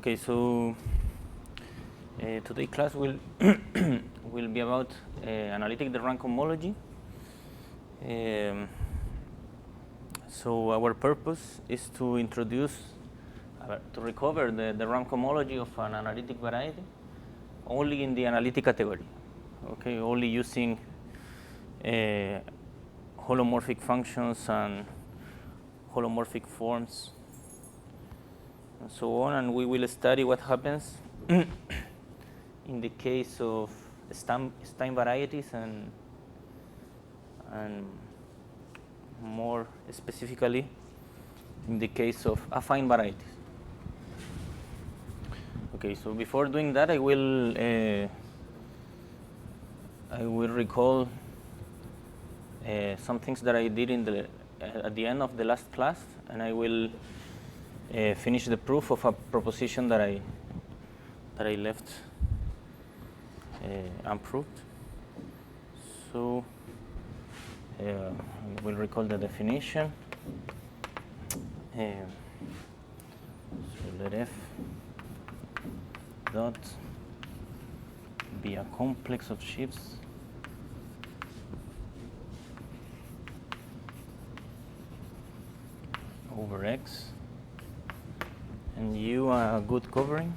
Okay, so today's class will will be about Analytic De Rham cohomology. So our purpose is to introduce, to recover the Rham cohomology of an analytic variety only in the analytic category. Okay, only using holomorphic functions and holomorphic forms and so on, and we will study what happens in the case of Stein varieties and more specifically in the case of affine varieties. Okay, so before doing that, I will recall some things that I did in at the end of the last class, and I will finish the proof of a proposition that I left unproved. So we'll recall the definition. So let F dot be a complex of shifts over X, and U a good covering.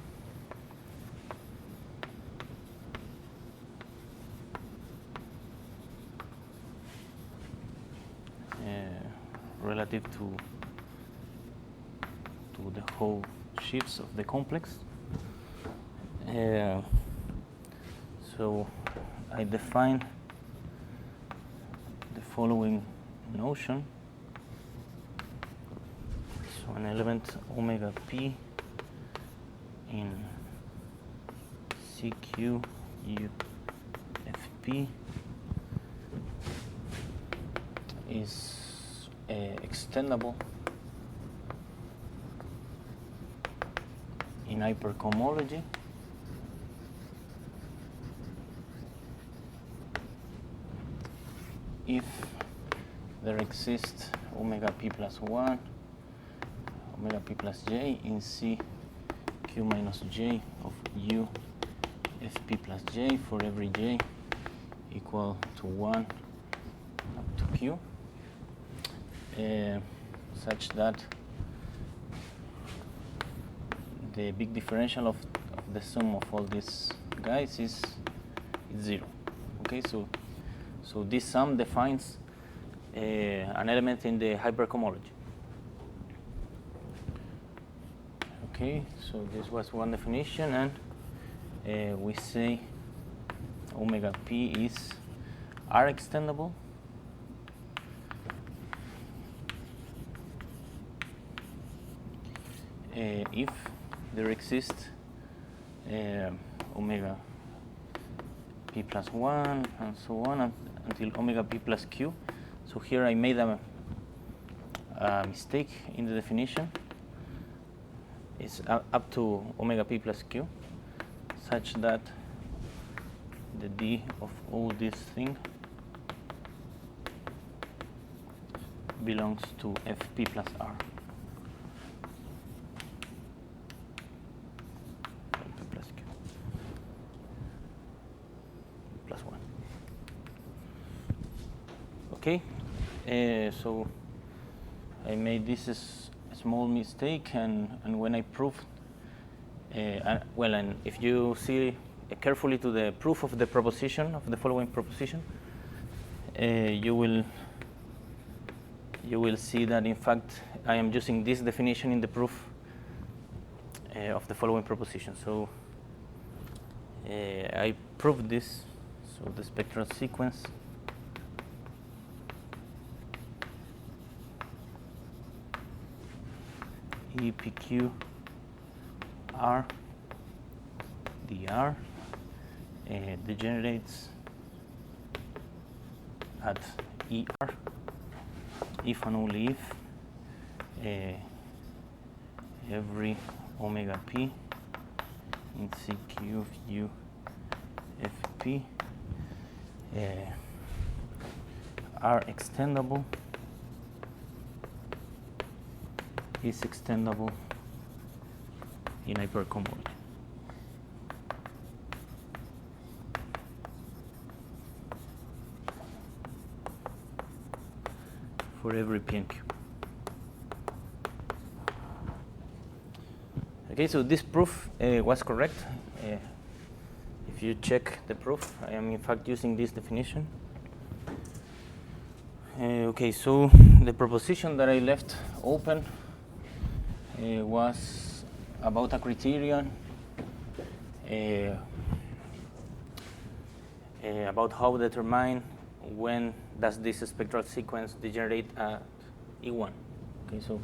Relative to the whole shifts of the complex. So I define the following notion. So an element omega p in CQ U FP is extendable in hypercohomology if there exists omega p plus 1, omega p plus j in C q minus j of u fp plus j for every j equal to 1 up to q. Such that the big differential of the sum of all these guys is 0. Okay, so this sum defines an element in the hypercohomology. Okay, so this was one definition, and we say omega p is R extendable if there exists omega p plus 1 and so on until omega p plus q. So here I made a mistake in the definition. It's up to omega p plus q, such that the d of all this thing belongs to fp plus r. Okay, so I made this a small mistake, and when I proved, well, and if you see carefully to the proof of the proposition, of the following proposition, you will see that in fact I am using this definition in the proof of the following proposition. So I proved this. So the spectral sequence EPQ R dr degenerates at ER if and only if every omega p in CQ U FP are extendable, is extendable in hypercohomology. For every P and Q. Okay, so this proof was correct. If you check the proof, I am in fact using this definition. Okay, so the proposition that I left open was about a criterion about how to determine when does this spectral sequence degenerate at E1. Okay, so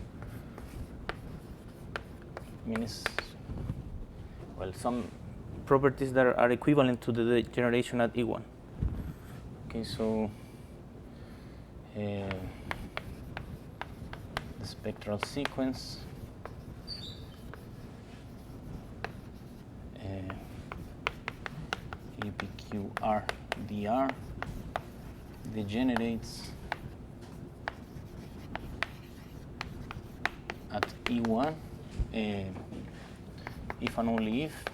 means, well, some properties that are equivalent to the degeneration at E1. Okay, so the spectral sequence EPQR dr degenerates at E1 if and only if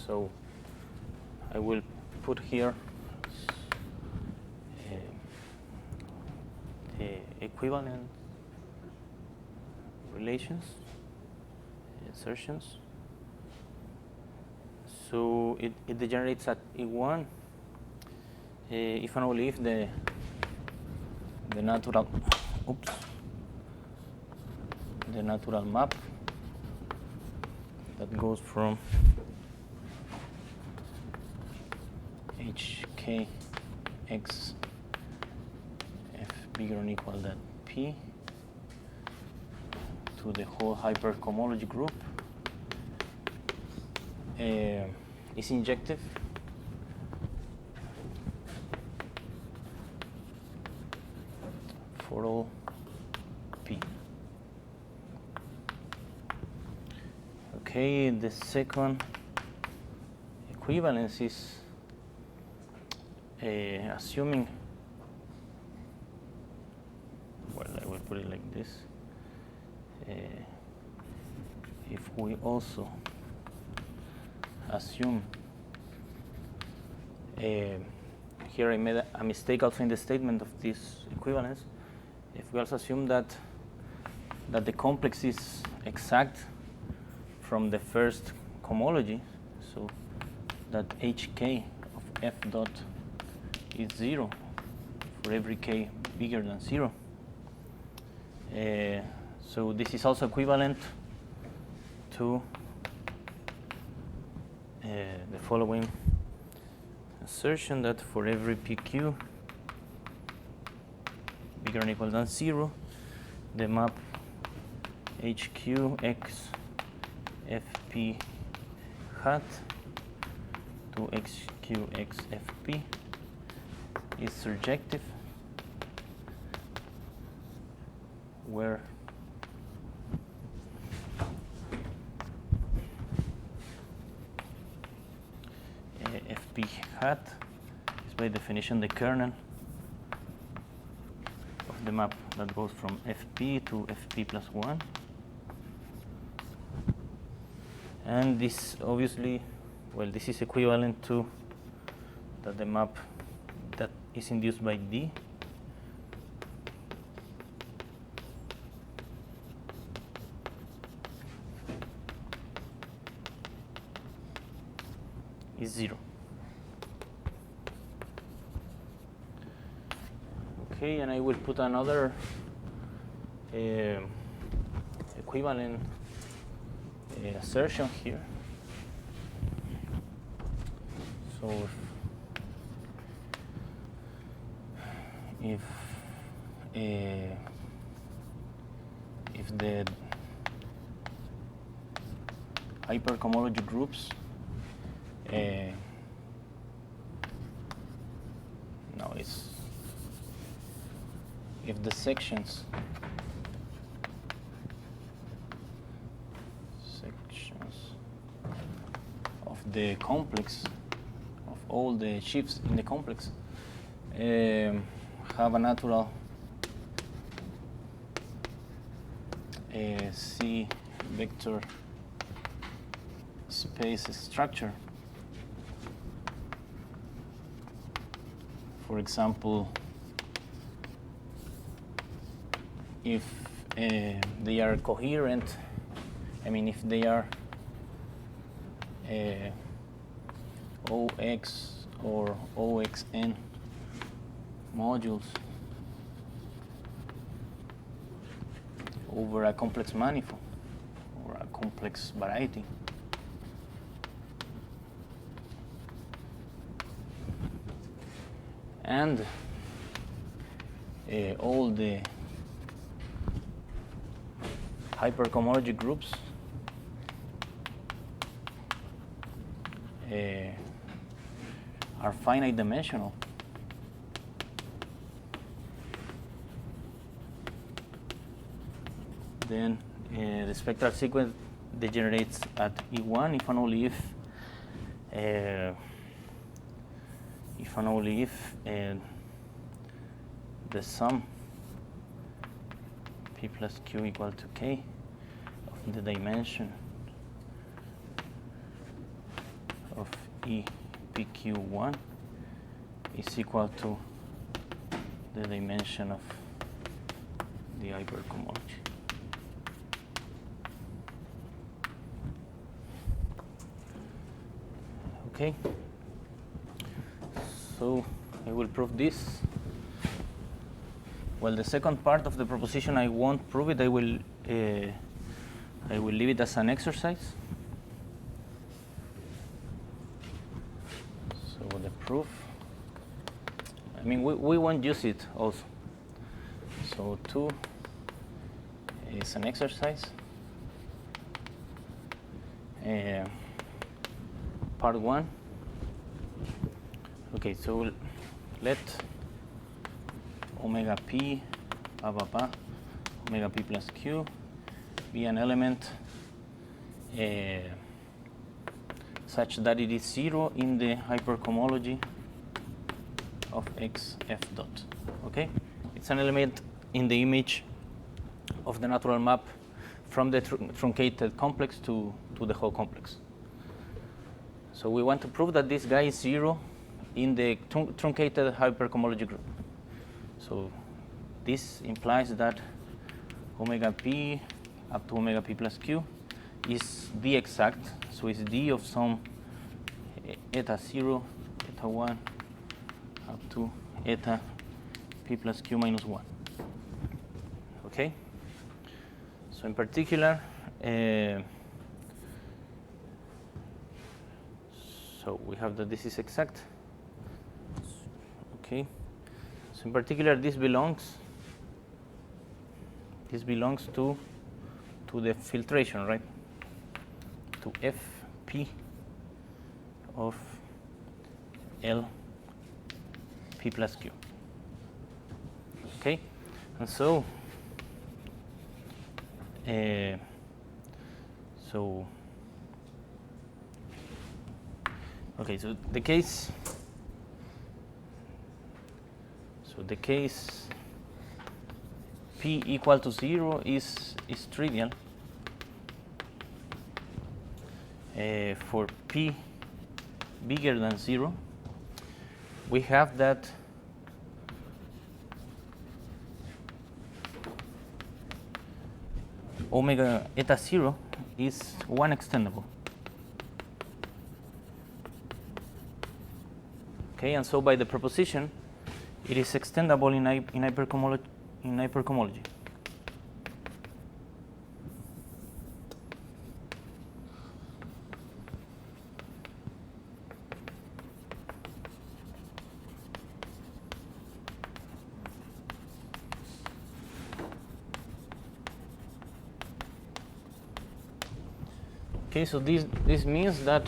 so I will put here the equivalent relations, assertions. So it degenerates at E1 if and only if the natural map that goes from HK x f bigger or equal than P to the whole hypercohomology group is injective for all P. Okay, the second equivalence is assuming, well, I will put it like this. If we also assume, here I made a mistake also in the statement of this equivalence. If we also assume that the complex is exact from the first cohomology, so that HK of f dot is 0 for every k bigger than 0. So this is also equivalent to the following assertion that for every PQ bigger or equal than 0, the map HQ x FP hat to XQ x FP is surjective, where FP hat is by definition the kernel of the map that goes from FP to FP plus 1. And this obviously, well, this is equivalent to that the map that is induced by D is 0. Okay, and I will put another equivalent assertion here. So if the hypercohomology groups no, it's if the sections of the complex, of all the shifts in the complex, have a natural a C vector space structure. For example, if they are coherent, I mean if they are OX or OXN modules over a complex manifold or a complex variety. And all the hypercohomology groups are finite dimensional. Then the spectral sequence degenerates at E1 if and only if the sum P plus Q equal to K of the dimension of EPQ1 is equal to the dimension of the hypercohomology. Okay, so I will prove this. Well, the second part of the proposition, I won't prove it. I will leave it as an exercise. So the proof, I mean, we won't use it also. So 2 is an exercise. Part 1. Okay, so let omega p omega p plus q be an element such that it is 0 in the hypercohomology of x f dot. Okay, it's an element in the image of the natural map from the truncated complex to the whole complex. So we want to prove that this guy is 0 in the truncated hypercohomology group. So this implies that omega p up to omega p plus q is D exact, so it's D of some eta 0, eta 1 up to eta p plus q minus 1. Okay? So in particular, so we have that this is exact. Okay. So in particular, this belongs to the filtration, right? To Fp of L p plus q. Okay, and so okay, so the case p equal to 0 is trivial. For p bigger than 0, we have that omega eta 0 is 1 extendable. Okay, and so by the proposition, it is extendable in hypercohomology. Okay, so this means that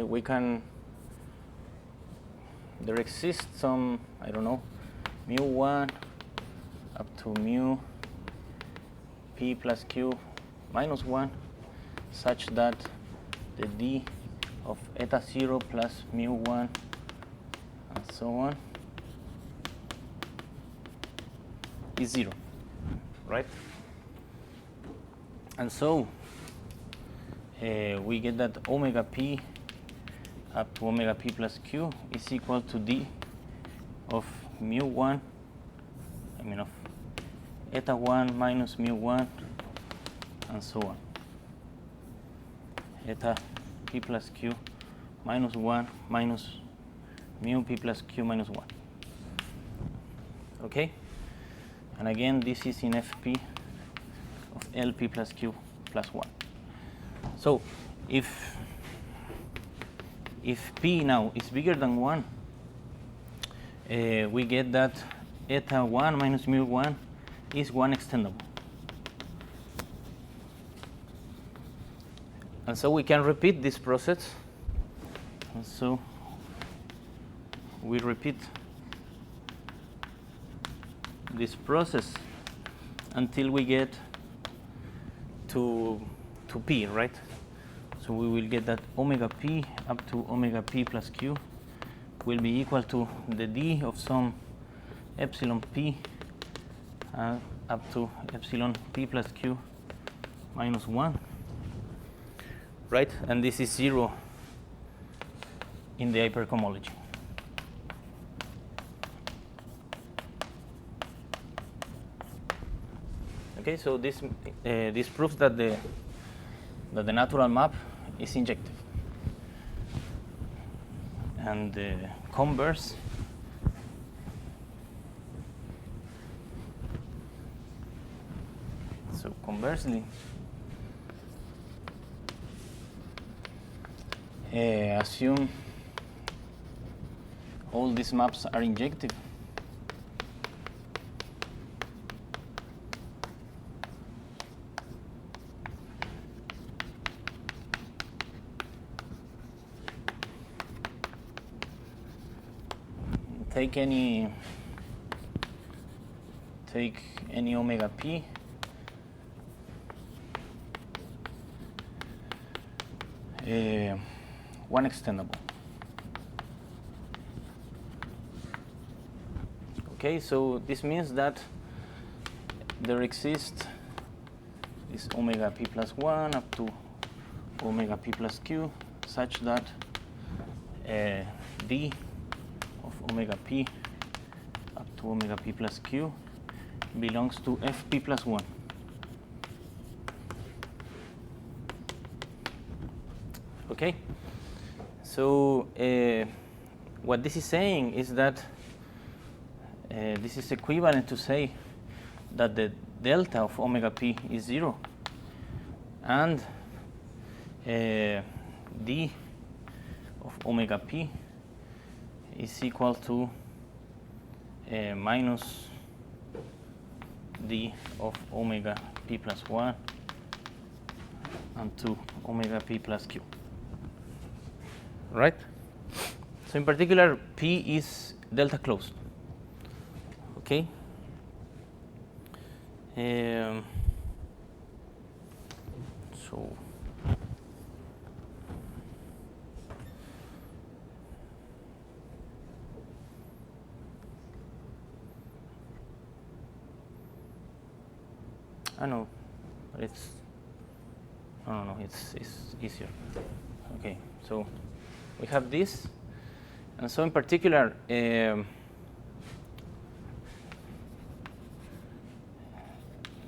we can, there exists some, I don't know, mu1 up to mu p plus q minus 1, such that the d of eta 0 plus mu1 and so on is 0, right? And so we get that omega p up to omega p plus q is equal to d of mu1, of eta 1 minus mu1 and so on. Eta p plus q minus 1 minus mu p plus q minus 1. Okay? And again, this is in fp of lp plus q plus 1. So if p now is bigger than 1, we get that eta 1 minus mu 1 is 1 extendable. And so we can repeat this process. And so we repeat this process until we get to p, right? So we will get that omega p up to omega p plus q will be equal to the d of some epsilon p up to epsilon p plus q minus 1, right? And this is 0 in the hypercohomology. Okay, so this proves that the natural map is injective, and converse so conversely assume all these maps are injective. Take any omega p, one extendable. Okay, so this means that there exists this omega p plus 1 up to omega p plus q, such that d of omega p up to omega p plus q belongs to fp plus 1. Okay, so what this is saying is that this is equivalent to say that the delta of omega p is 0, and d of omega p is equal to minus d of omega p plus 1 and 2 omega p plus q. Right? So in particular, p is delta closed. Okay? So I know, but it's no, it's easier. Okay, so we have this, and so in particular,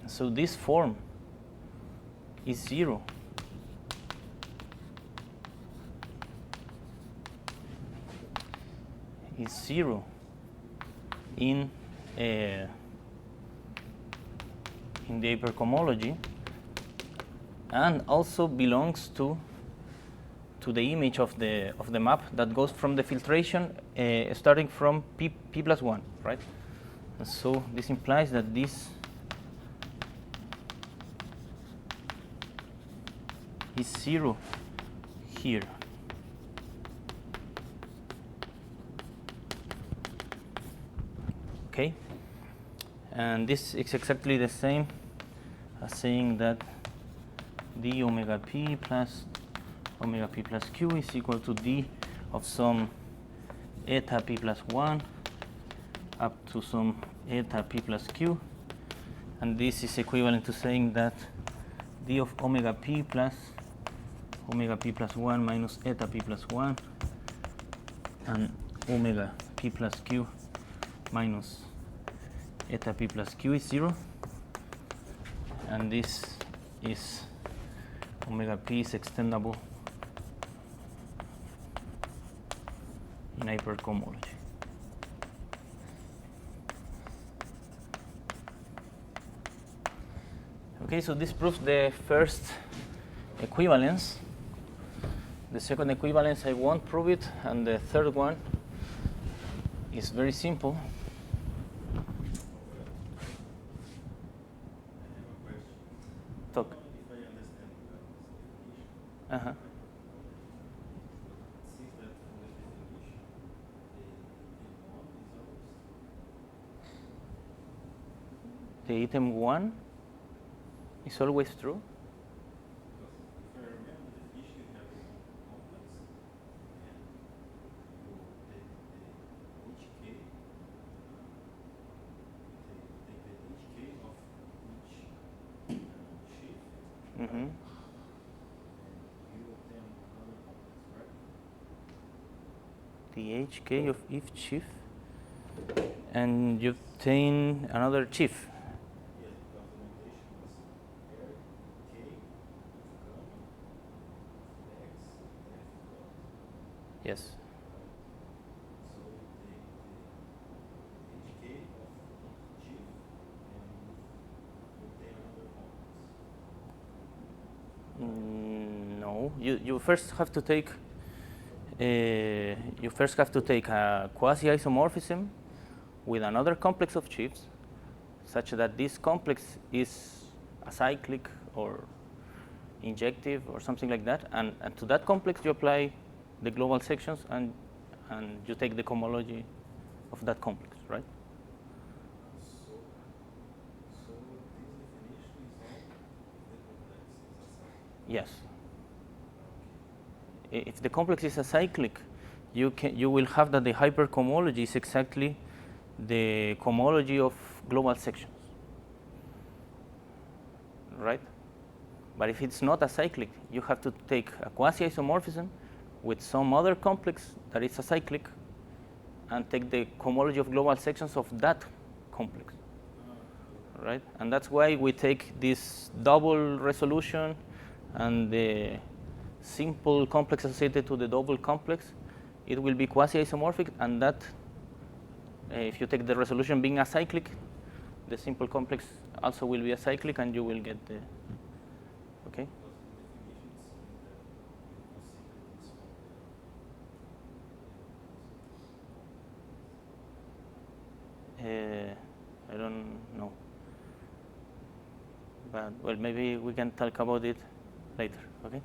so this form is 0. Is 0 in the hypercohomology, and also belongs to the image of the map that goes from the filtration starting from p plus 1, right? And so this implies that this is 0 here. Okay, and this is exactly the same as saying that d omega p plus q is equal to d of some eta p plus 1 up to some eta p plus q, and this is equivalent to saying that d of omega p plus 1 minus eta p plus 1 and omega p plus q minus eta p plus q is 0, and this is omega p is extendable in hypercohomology. Okay, so this proves the first equivalence. The second equivalence I won't prove it, and the third one is very simple. Talk. If I understand this definition, Uh-huh. it seems that from the definition, the item 1 is always The item 1 is always true. because if I remember the definition, you have a complex and you take the HK, you take the HK of each sheaf Mm-hmm. and you obtain another complex, right? The hk of each chief, and you obtain another chief. Yes, because the notation was R, K, gamma, X, F dot. Yes. So you take the HK of each chief and you obtain another complex. No, you first have to take a quasi-isomorphism with another complex of chiefs, such that this complex is acyclic or injective or something like that, and to that complex you apply the global sections and you take the cohomology of that complex, right? So this definition is all if the complex is acyclic. Yes. If the complex is acyclic, you will have that the hypercohomology is exactly the cohomology of global sections, right? But if it's not acyclic, you have to take a quasi-isomorphism with some other complex that is acyclic and take the cohomology of global sections of that complex, right? And that's why we take this double resolution and the simple complex associated to the double complex. It will be quasi-isomorphic, and that if you take the resolution being acyclic, the simple complex also will be acyclic, and you will get the, okay? I don't know, but well, maybe we can talk about it later, okay?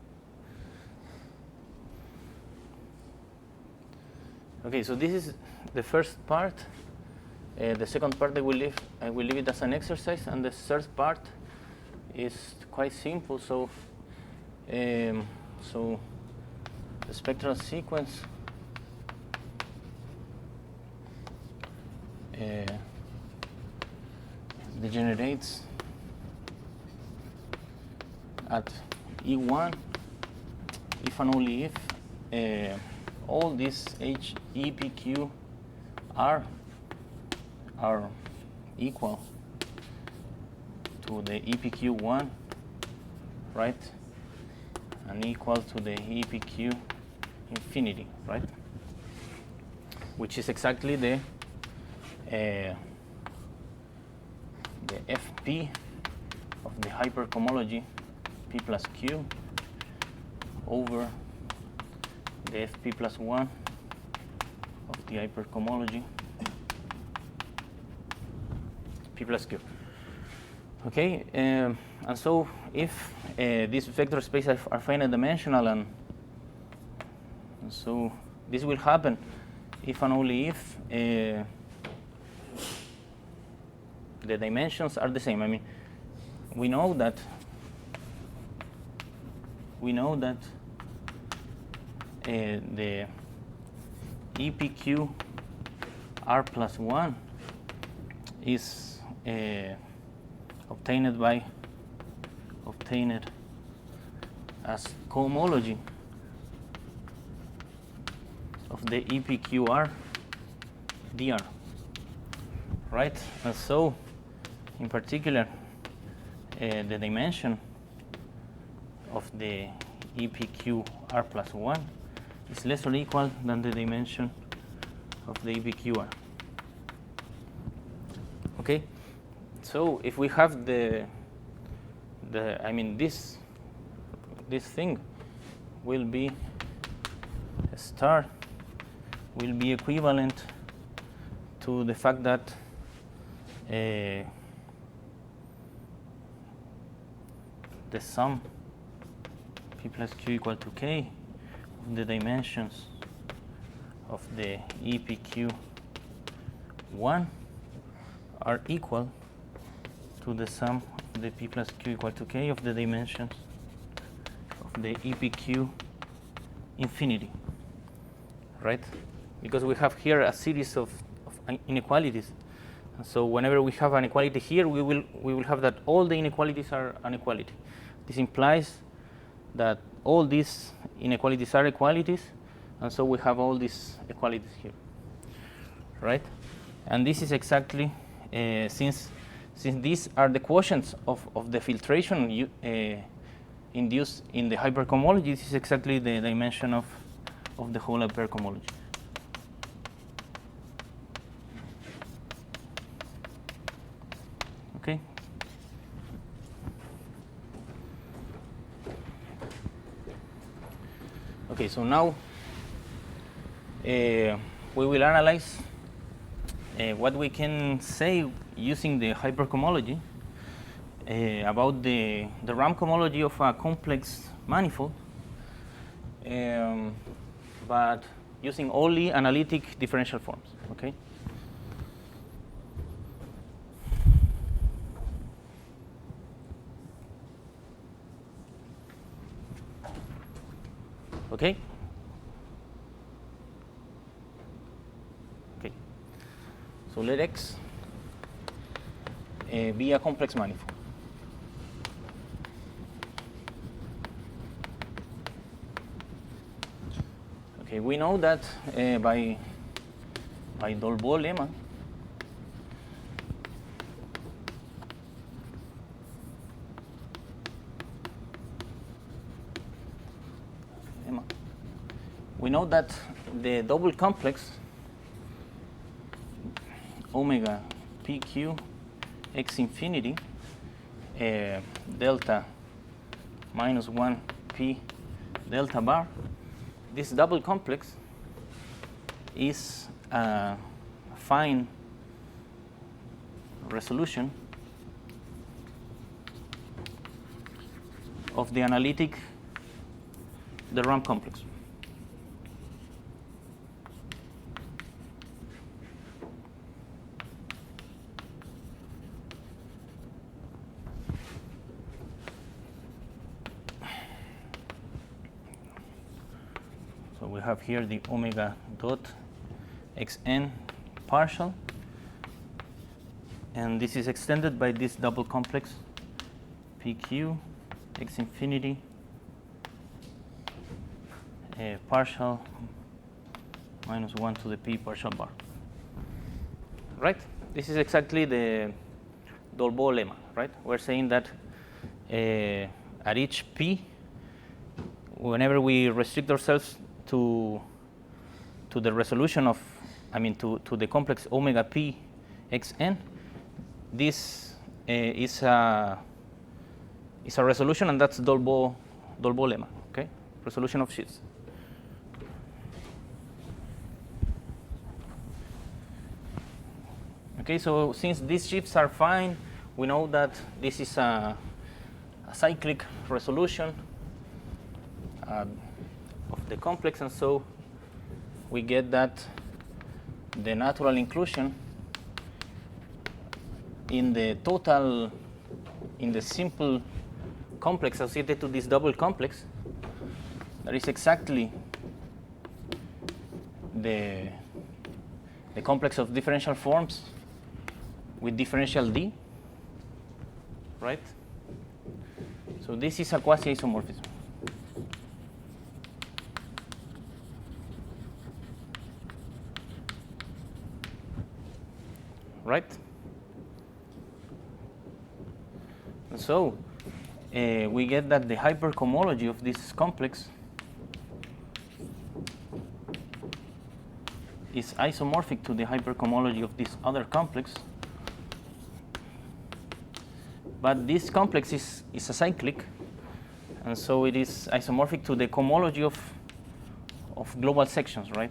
Okay, so this is the first part. The second part I will leave it as an exercise, and the third part is quite simple. So, so the spectral sequence degenerates at E1 if and only if all these EPQ are equal to the EPQ1, right? And equal to the EPQ infinity, right? Which is exactly the FP of the hypercohomology P plus Q over the FP plus 1 of the hypercohomology P plus Q. Okay, and so if these vector spaces are finite dimensional, and so this will happen if and only if the dimensions are the same. I mean, we know that the EPQ R plus 1 is obtained as cohomology of the EPQR dr, right? And so, in particular, the dimension of the EPQR plus 1 is less or equal than the dimension of the EPQR. Okay, so if we have this thing will be a star will be equivalent to the fact that the sum p plus q equal to k of the dimensions of the EPQ1 are equal to the sum of the p plus q equal to k of the dimensions of the EPQ infinity, right? Because we have here a series of inequalities. And so whenever we have an inequality here, we will have that all the inequalities are an equality. This implies that all these inequalities are equalities, and so we have all these equalities here, right? And this is exactly since these are the quotients of the filtration induced in the hypercohomology, this is exactly the dimension of the whole hypercohomology. Okay. Okay, so now we will analyze what we can say using the hypercohomology about the Rham cohomology of a complex manifold, but using only analytic differential forms. Okay. Okay. Okay. So let X be a complex manifold. Okay, we know that by Dolbeau lemma, we know that the double complex omega pq x infinity delta minus 1 p delta bar, this double complex is a fine resolution of the analytic De Rham complex. So we have here the omega dot xn partial, and this is extended by this double complex pq x infinity partial minus 1 to the p partial bar. Right? This is exactly the Dolbeau lemma, right? We're saying that at each p, whenever we restrict ourselves to the resolution of, to the complex omega p xn, this is a resolution, and that's Dolbeau lemma, okay? Resolution of sheets. Okay, so since these shifts are fine, we know that this is a cyclic resolution of the complex, and so we get that the natural inclusion in the total, in the simple complex associated to this double complex, that is exactly the complex of differential forms with differential D, right? So this is a quasi-isomorphism. Right? And so we get that the hypercohomology of this complex is isomorphic to the hypercohomology of this other complex. But this complex is a cyclic, and so it is isomorphic to the cohomology of global sections, right?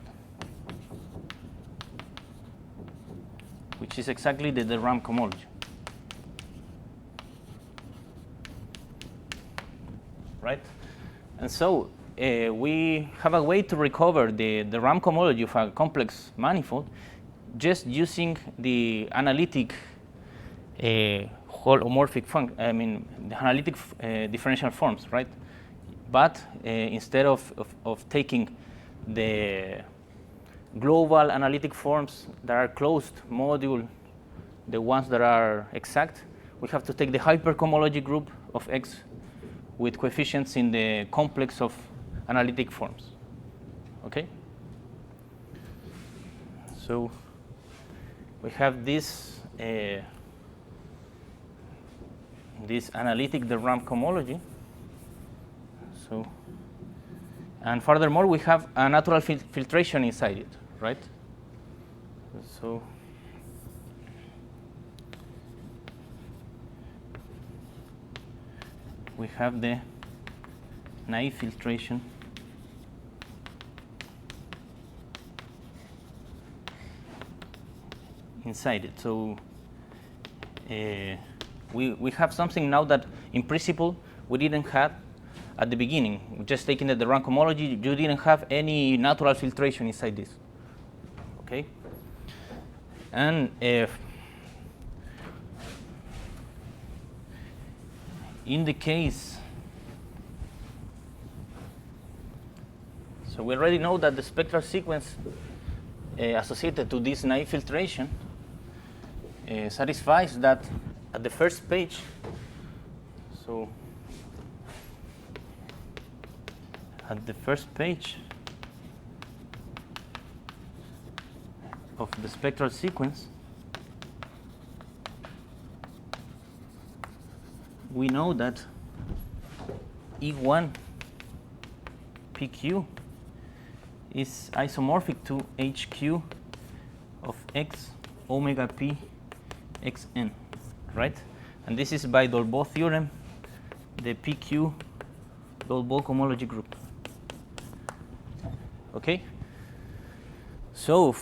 Which is exactly the Rham cohomology. Right? And so we have a way to recover the Rham cohomology of a complex manifold just using the analytic holomorphic the analytic differential forms, right? But instead of taking the global analytic forms that are closed module, the ones that are exact, we have to take the hypercohomology group of X with coefficients in the complex of analytic forms. Okay? So we have this analytic De Rham cohomology. So, and furthermore, we have a natural filtration inside it, right? So we have the naive filtration inside it. So we have something now that in principle we didn't have at the beginning. Just taking the Rham cohomology, you didn't have any natural filtration inside this. Okay? And in the case, so we already know that the spectral sequence associated to this naive filtration satisfies that at the first page. So at the first page of the spectral sequence, we know that E1 PQ is isomorphic to HQ of X omega P Xn, right? And this is by Dolbeault theorem, the PQ Dolbeault cohomology group. Okay? So,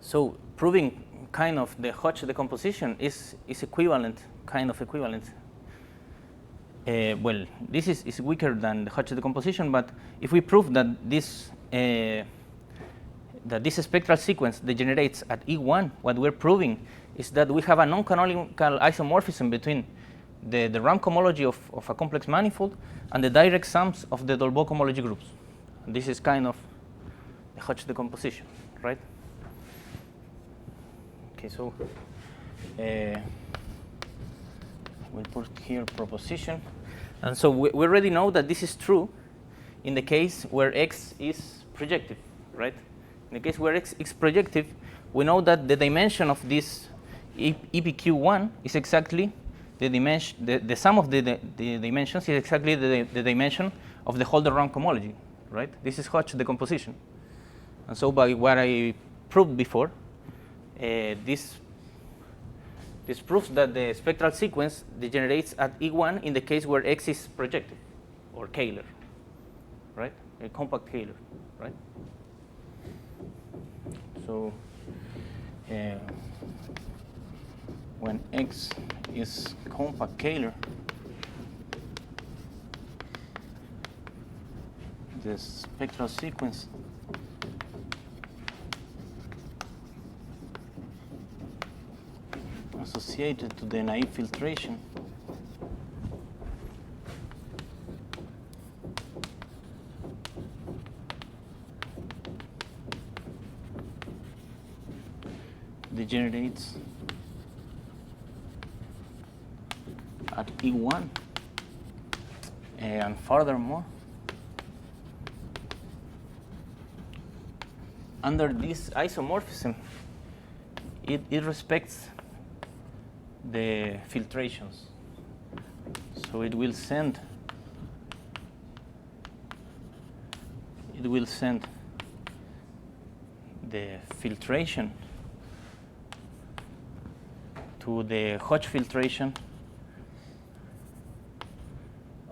so proving kind of the Hodge decomposition is equivalent, kind of equivalent. Well, this is weaker than the Hodge decomposition, but if we prove that this spectral sequence degenerates at E1, what we're proving is that we have a non-canonical isomorphism between the Rham cohomology of a complex manifold and the direct sums of the Dolbeault cohomology groups. And this is kind of the Hodge decomposition, right? Okay, so we'll put here proposition. And so we already know that this is true in the case where X is projective, right? In the case where X is projective, we know that the dimension of this EPQ1 is exactly the dimension, the sum of the dimensions is exactly the dimension of the whole Rham cohomology, right? This is Hodge decomposition. And so by what I proved before, this proves that the spectral sequence degenerates at E1 in the case where X is projective or Kähler, right? A compact Kähler, right? So when X is compact Kähler, the spectral sequence associated to the naive filtration degenerates at E1, and furthermore, under this isomorphism, it respects the filtrations. So it will send the filtration to the Hodge filtration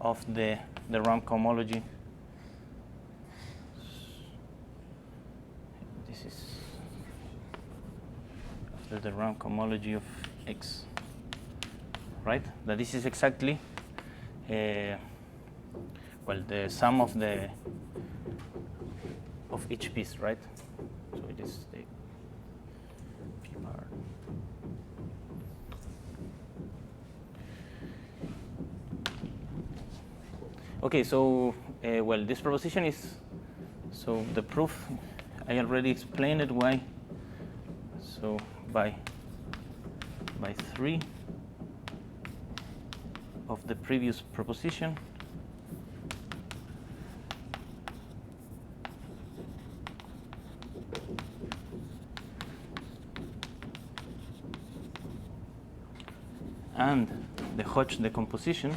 of the Rham cohomology. This is after the Rham cohomology of X, right? That this is exactly well, the sum of each piece, right? So it is the Picard. Okay, so well, this proposition is, so the proof, I already explained it why. So by 3 of the previous proposition, and the Hodge decomposition,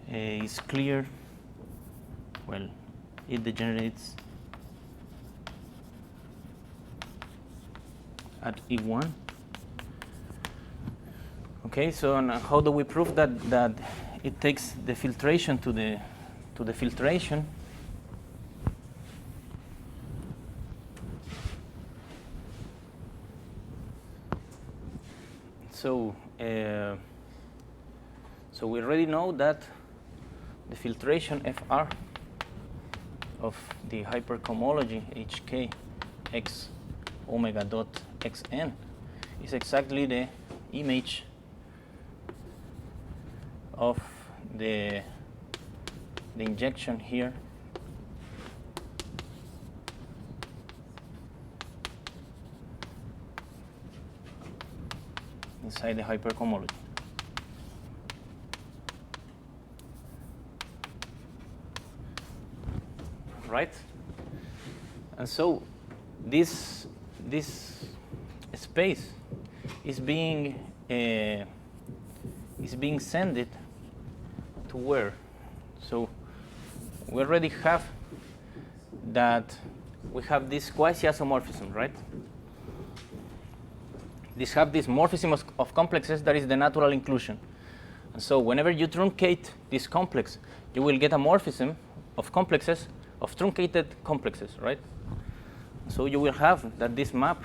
is clear. Well, it degenerates at E1. Okay, so now how do we prove that it takes the filtration to the filtration? So so we already know that the filtration Fr of the hypercohomology Hk x omega dot xn is exactly the image of the injection here inside the hypercohomology. Right? And so this space is being sent to where? So we already have that we have this quasi-isomorphism, right? This have this morphism of complexes that is the natural inclusion. And so whenever you truncate this complex, you will get a morphism of complexes, of truncated complexes, right? So you will have that this map,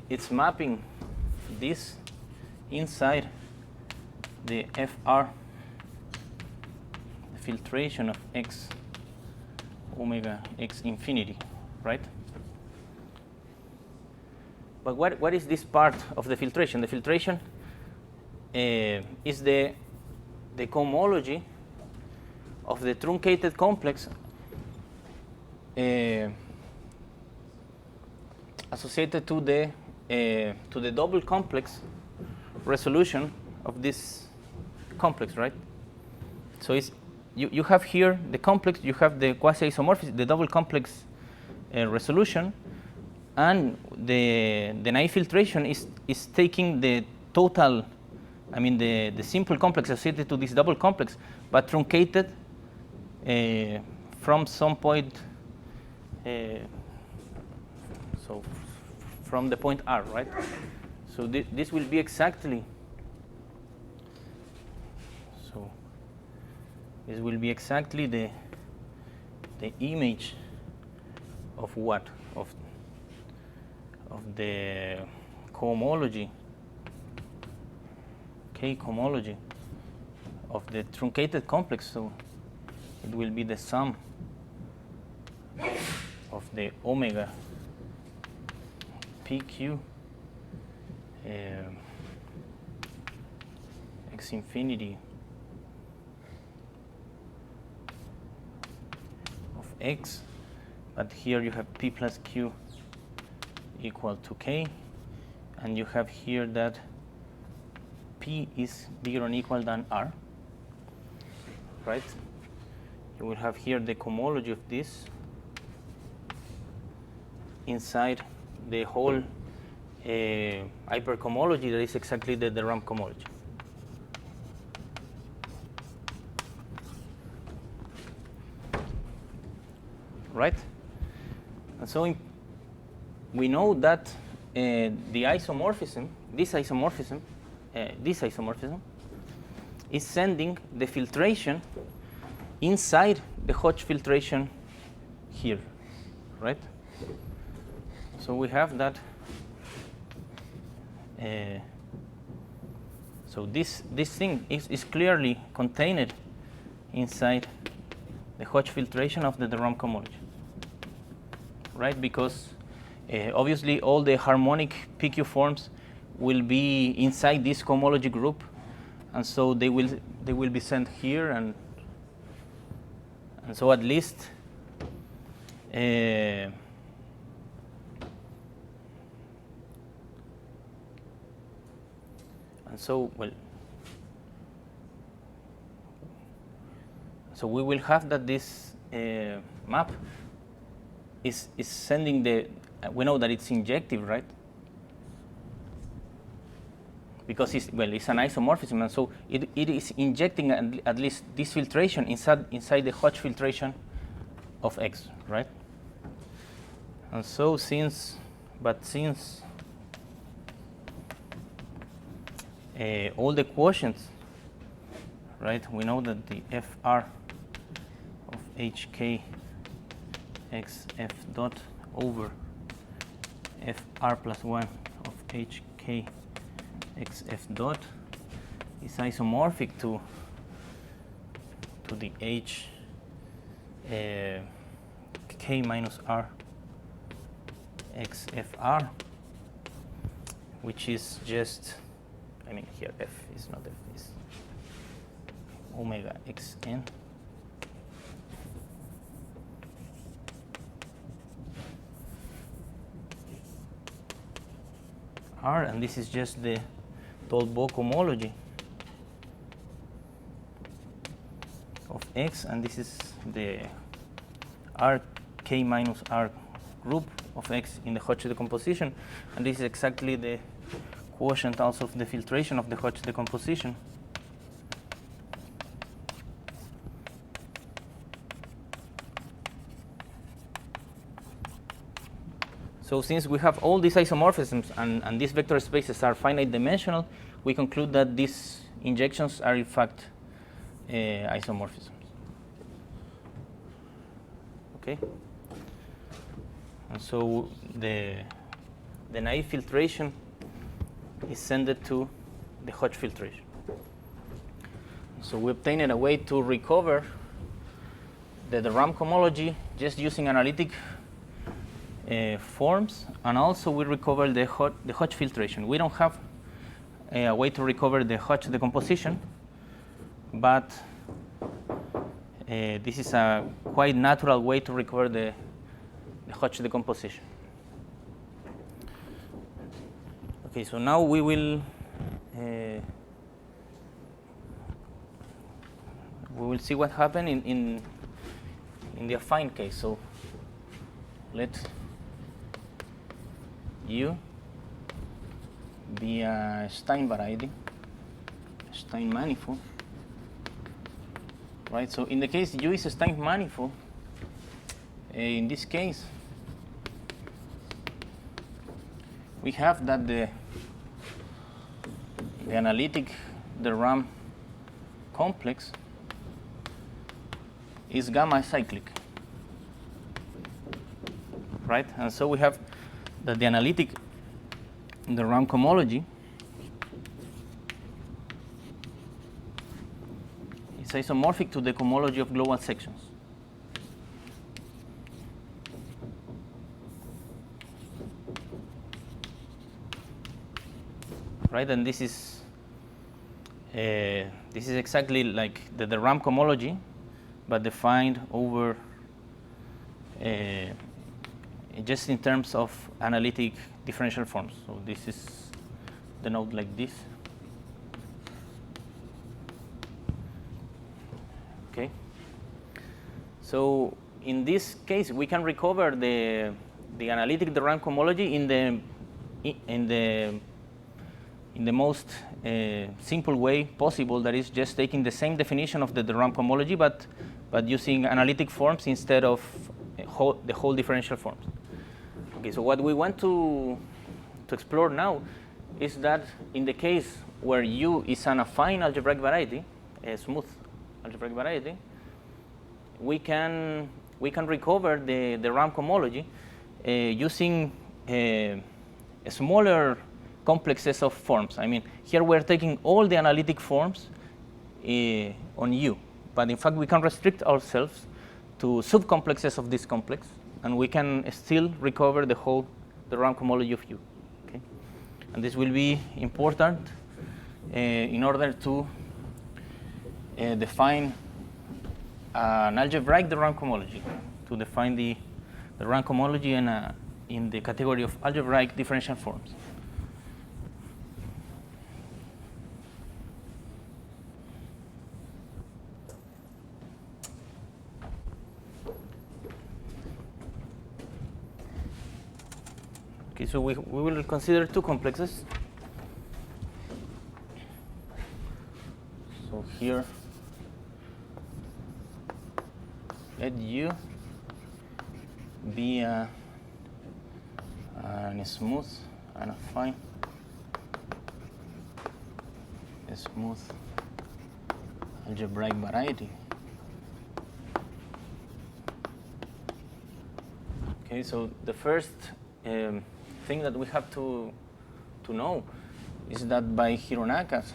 it's mapping this inside the Fr, the filtration of x omega x infinity, right? But what is this part of the filtration? The filtration is the cohomology of the truncated complex associated to the double complex resolution of this complex, right? So it's you have here the complex, you have the quasi-isomorphism, the double complex resolution, and the naive filtration is taking the total, I mean the simple complex associated to this double complex, but truncated from some point, so from the point R, right? So this will be exactly, so this will be exactly the image of what? Of the cohomology, K cohomology of the truncated complex, so it will be the sum of the omega PQ x infinity of x, but here you have p plus q equal to k, and you have here that p is bigger or equal than r, right? You will have here the cohomology of this inside the whole hypercohomology that is exactly the Rham cohomology. Right? And so we know that the isomorphism, this isomorphism is sending the filtration inside the Hodge filtration here, right? So we have that. So this thing is clearly contained inside the Hodge filtration of the Rham cohomology, right? Because obviously all the harmonic PQ forms will be inside this cohomology group, and so they will be sent here, and so at least and so so we will have that this map is sending the, we know that it's injective, right? Because it's an isomorphism, and so it is injecting at least this filtration inside the Hodge filtration of X, right? And so since all the quotients, right? We know that the FR of HK x F dot over FR plus 1 of HK x F dot is isomorphic to the H K minus R x FR, which is just, I mean, here F is not F, is omega xn R, and this is just the Dolbeau cohomology of X, and this is the RK minus R group of X in the Hodge decomposition, and this is exactly the quotient also of the filtration of the Hodge decomposition. So since we have all these isomorphisms and these vector spaces are finite dimensional, we conclude that these injections are in fact isomorphisms. Okay? And so the naive filtration is sent to the Hodge filtration. So we obtained a way to recover the Rham cohomology just using analytic forms, and also we recover the Hodge filtration. We don't have a way to recover the Hodge decomposition, but this is a quite natural way to recover the Hodge decomposition. Okay, so now we will see what happened in the affine case. So let U be a Stein variety, Stein manifold, right? So in the case U is a Stein manifold, in this case we have that the analytic De Rham complex is gamma cyclic, right? And so we have that the analytic De Rham cohomology It's isomorphic to the cohomology of global sections. Right, and this is exactly like the Rham cohomology, but defined over just in terms of analytic differential forms. So this is the node like this. Okay. So in this case, we can recover the Analytic De Rham cohomology in the most simple way possible. That is just taking the same definition of the De Rham cohomology, but using analytic forms instead of the whole differential forms. Okay, so what we want to explore now is that in the case where U is an affine algebraic variety, a smooth algebraic variety, we can recover the Rham cohomology using smaller complexes of forms. I mean, here we're taking all the analytic forms on U, but in fact we can restrict ourselves to subcomplexes of this complex, and we can still recover the Rham cohomology of U. Okay? And this will be important in order to define an algebraic De Rham cohomology, to define the Rham cohomology in the category of algebraic differential forms. Okay, so we will consider two complexes. So here, let U be a smooth and affine, a smooth algebraic variety. Okay, so the first thing that we have to know is that by Hironaka's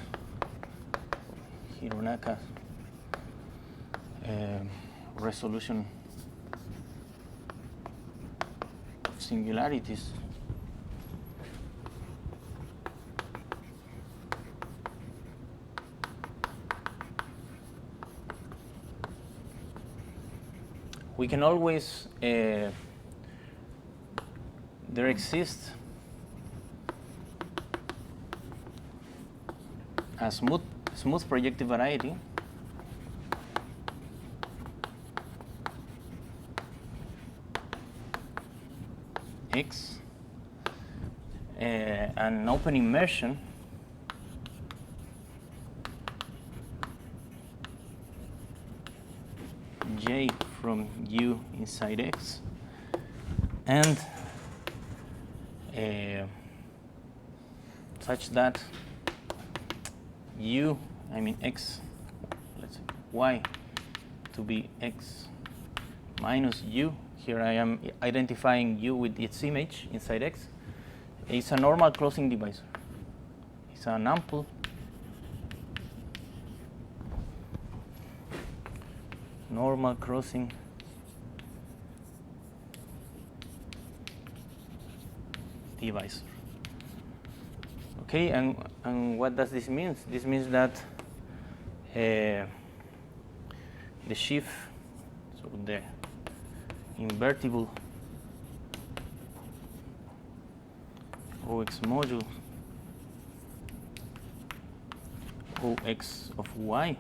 resolution of singularities, we can always there exists a smooth projective variety X, an open immersion J from U inside X, and such that U, I mean X, let's say Y to be X minus U. Here I am identifying U with its image inside X. It's a normal closing divisor. It's an ample normal crossing divisor. Okay, and what does this mean? This means that the sheaf, so the invertible OX module OX of Y,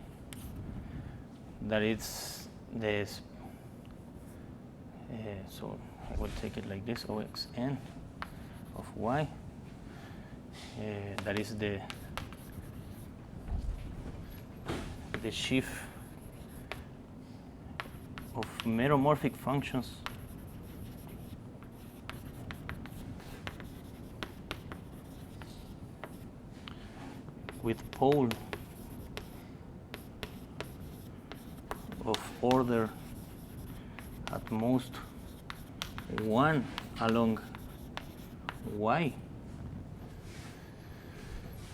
that it's this, so I will take it like this, OXN of Y, that is the sheaf of meromorphic functions with pole of order at most 1 along Y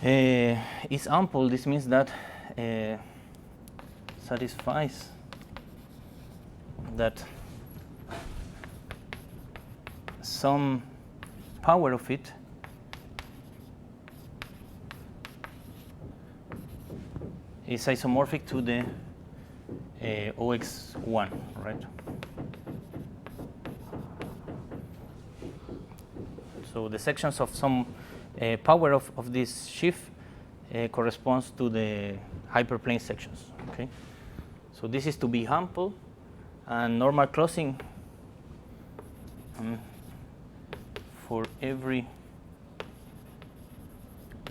is ample. This means that satisfies that some power of it is isomorphic to the OX1, right? So the sections of some power of this sheaf corresponds to the hyperplane sections, okay? So this is to be ample, and normal crossing for every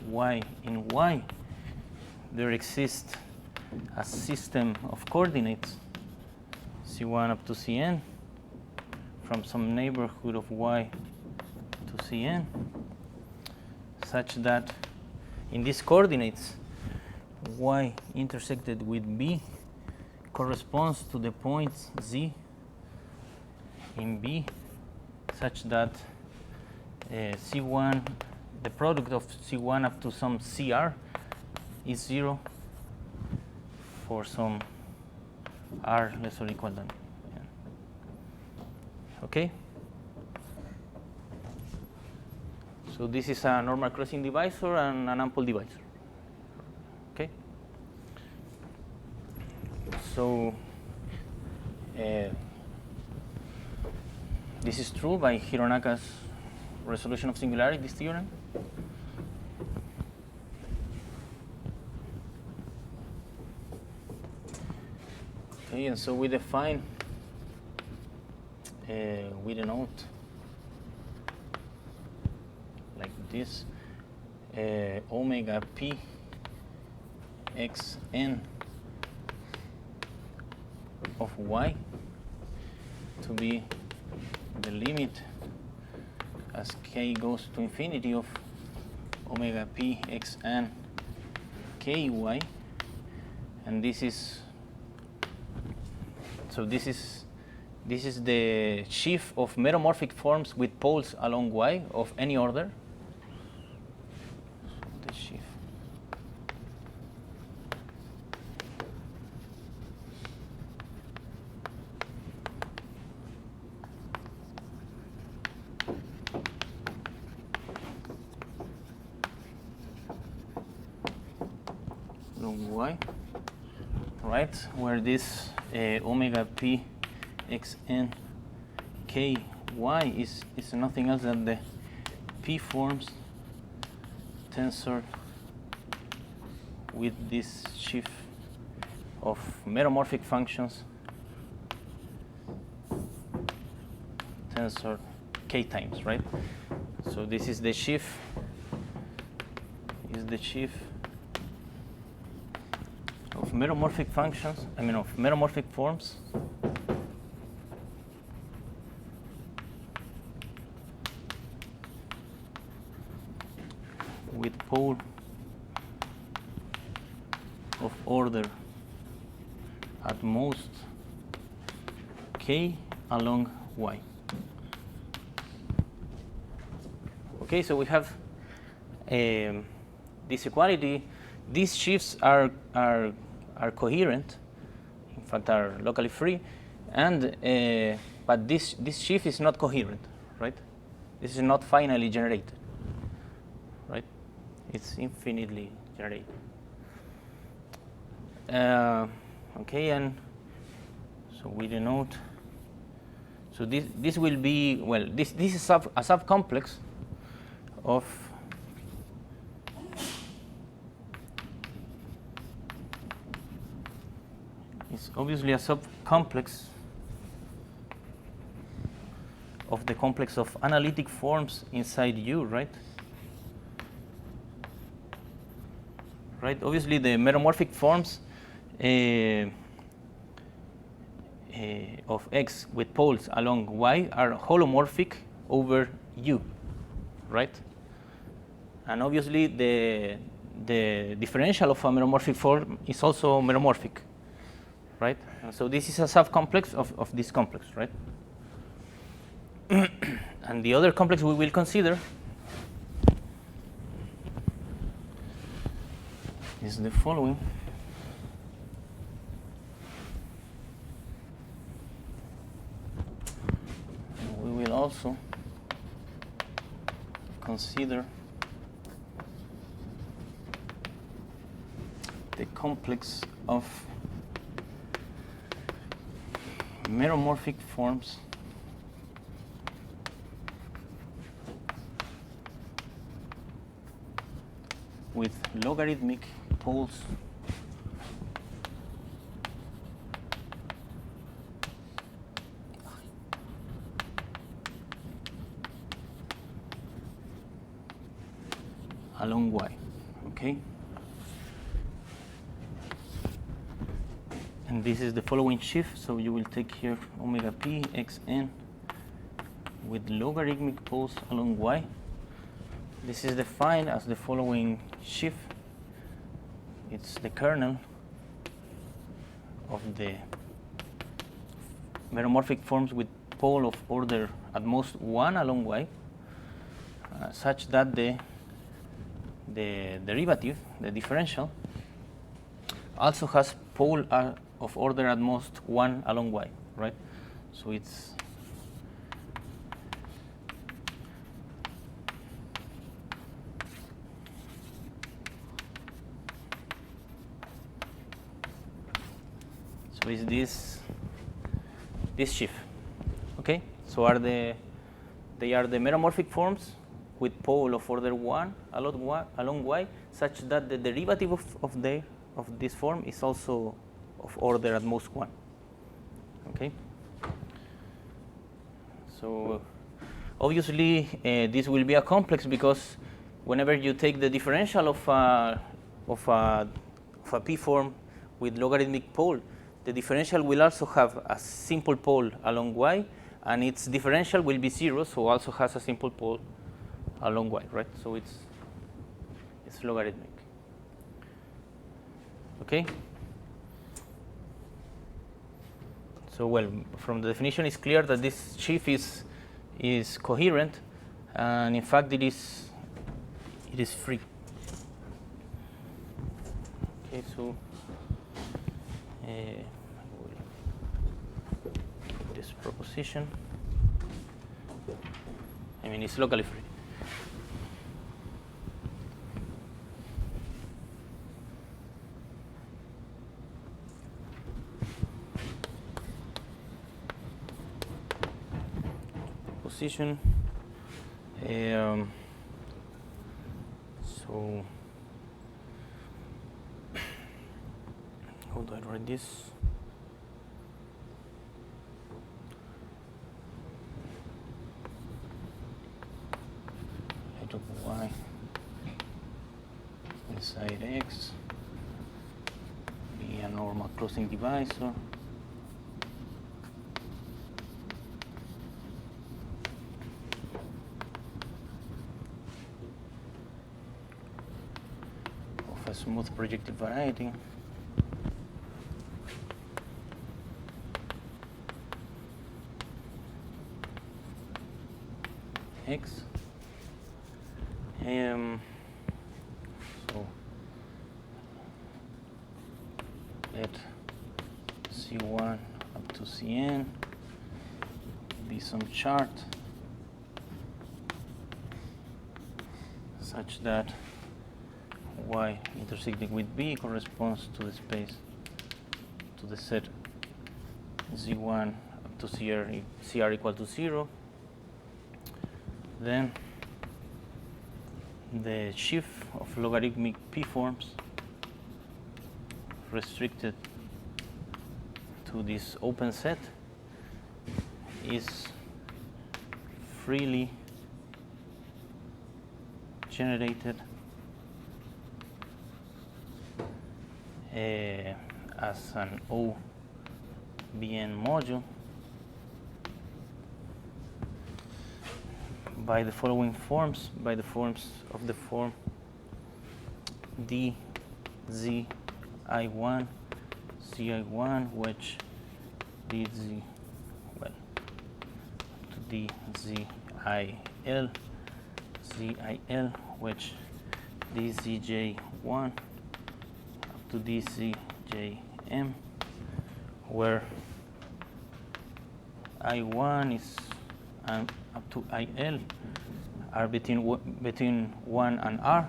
y in y, there exists a system of coordinates C1 up to Cn from some neighborhood of y to Cn, such that in these coordinates y intersected with b corresponds to the points z in b, such that C1, the product of C1 up to some CR is 0 for some r less or equal than n. Okay? So this is a normal crossing divisor and an ample divisor. Okay? So this is true by Hironaka's resolution of singularities theorem. Okay, and so we define, we denote like this, omega p x n of y to be the limit as k goes to infinity of omega p x n ky, and this is, so this is the sheaf of meromorphic forms with poles along y of any order. The sheaf. Along y, right, where this omega p x n k y is nothing else than the p forms tensor with this sheaf of meromorphic functions tensor k times, right? So this is the sheaf, of meromorphic functions, of meromorphic forms with pole of order at most k along y. Okay, so we have this equality. These sheaves are coherent, in fact are locally free, and but this sheaf is not coherent, right? This is not finally generated, right? It's infinitely generated. Okay, and so we denote. So this will be, well, this is a subcomplex of it's obviously a subcomplex of the complex of analytic forms inside U, right? Right. Obviously, the meromorphic forms of X with poles along Y are holomorphic over U, right? And obviously, the differential of a meromorphic form is also meromorphic, right? And so this is a subcomplex of this complex, right? And the other complex we will consider is the following. also consider the complex of meromorphic forms with logarithmic poles along y, okay? And this is the following shift, so you will take here omega p xn with logarithmic poles along y. This is defined as the following shift. It's the kernel of the meromorphic forms with pole of order at most 1 along y, such that the derivative, the differential, also has pole of order at most 1 along y, right? So it's this shift, okay? So they are the meromorphic forms with pole of order 1 along y, such that the derivative of this form is also of order at most 1. Okay. So obviously this will be a complex because whenever you take the differential of a p form with logarithmic pole, the differential will also have a simple pole along y, and its differential will be 0, so also has a simple pole along y, right? So it's logarithmic. Okay. So well, from the definition, it's clear that this sheaf is coherent, and in fact, it is free. Okay, so I will this proposition. I mean, it's locally free. Position. So how do I write this? I took y inside x, be a normal closing divisor. A smooth projective variety. X. So let C1 up to Cn be some chart such that y intersecting with B corresponds to the space, to the set Z1 up to CR equal to 0. Then the sheaf of logarithmic P forms restricted to this open set is freely generated as an OBN module by the following forms, by the forms of the form DZI1 CI1 which DZ well to DZIL ZIL which DZJ1 to DCJM, where I1 is up to IL are between 1 and R,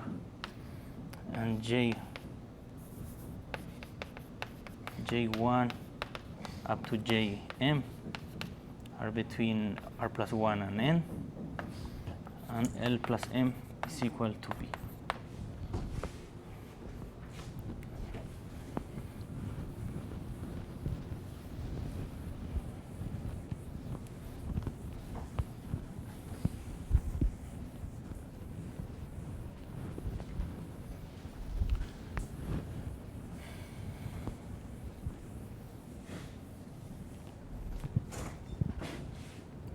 and J1 up to Jm are between R plus 1 and N, and L plus M is equal to B.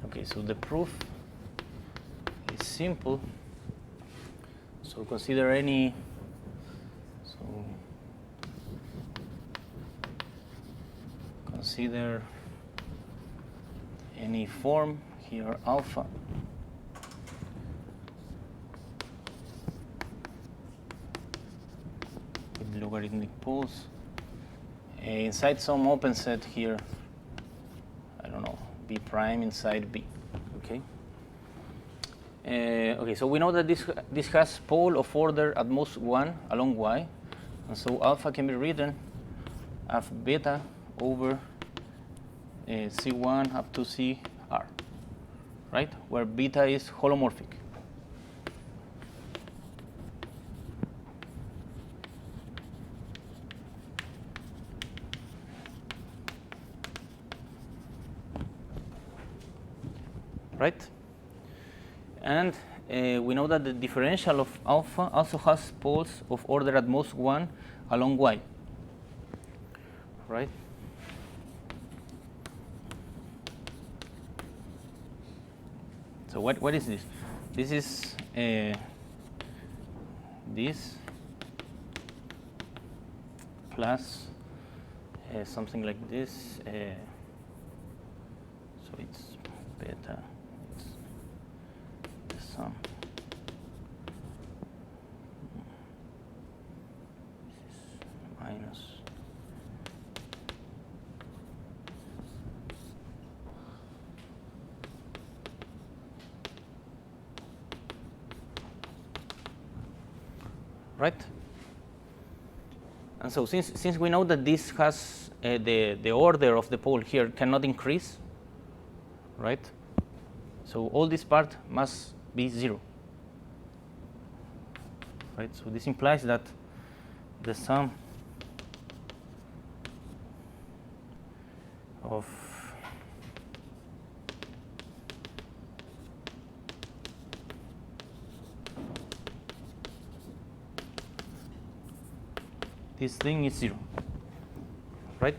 Okay, so the proof is simple. So consider any, consider any form here, alpha, with logarithmic poles inside some open set here, I don't know, B prime inside B. Okay. Okay, so we know that this has pole of order at most 1 along Y, and so alpha can be written as beta over C1 up to CR, right? Where beta is holomorphic. Right? And we know that the differential of alpha also has poles of order at most 1 along Y. Right? So what is this? This is this plus something like this. So it's beta. Sum. This is minus right. And so since we know that this has the order of the pole here cannot increase, right? So all this part must be 0, right? So this implies that the sum of this thing is 0, right?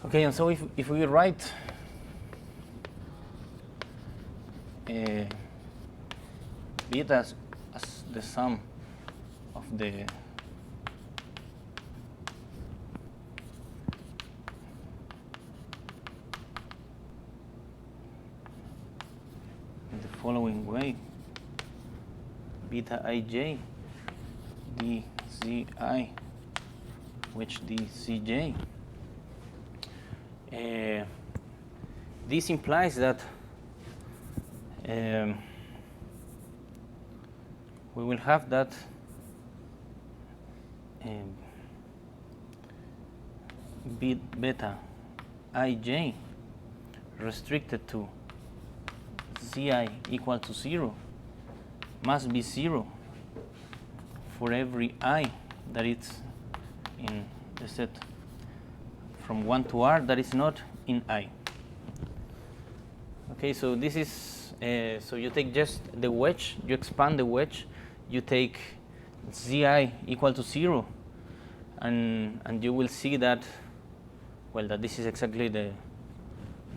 Okay, and so if we write beta as the sum of the following way, beta ij dzi which dcj. This implies that we will have that beta ij restricted to zi equal to 0 must be 0 for every I that is in the set from 1 to R that is not in I. Okay, so this is, so you take just the wedge, you expand the wedge, you take zi equal to 0, and you will see that, well, that this is exactly the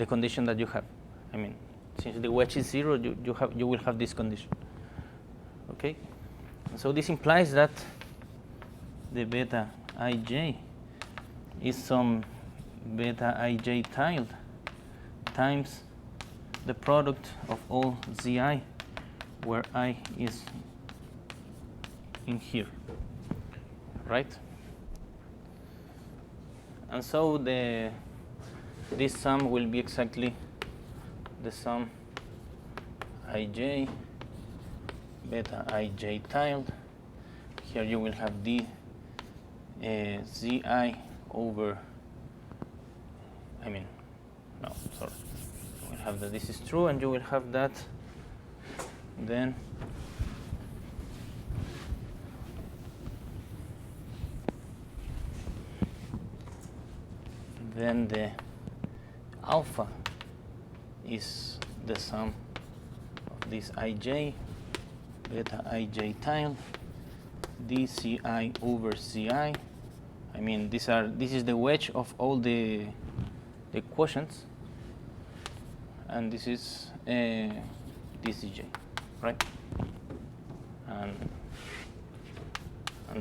condition that you have. I mean, since the wedge is 0, you will have this condition. Okay, so this implies that the beta ij is some beta ij times the product of all zi, where I is in here, right? And so this sum will be exactly the sum ij beta ij tilde. Here you will have the zi over, no, sorry. You will have that this is true, and you will have that then the alpha is the sum of this ij beta ij tilde dci over ci. This is the wedge of all the quotients, and this is dcj, right? And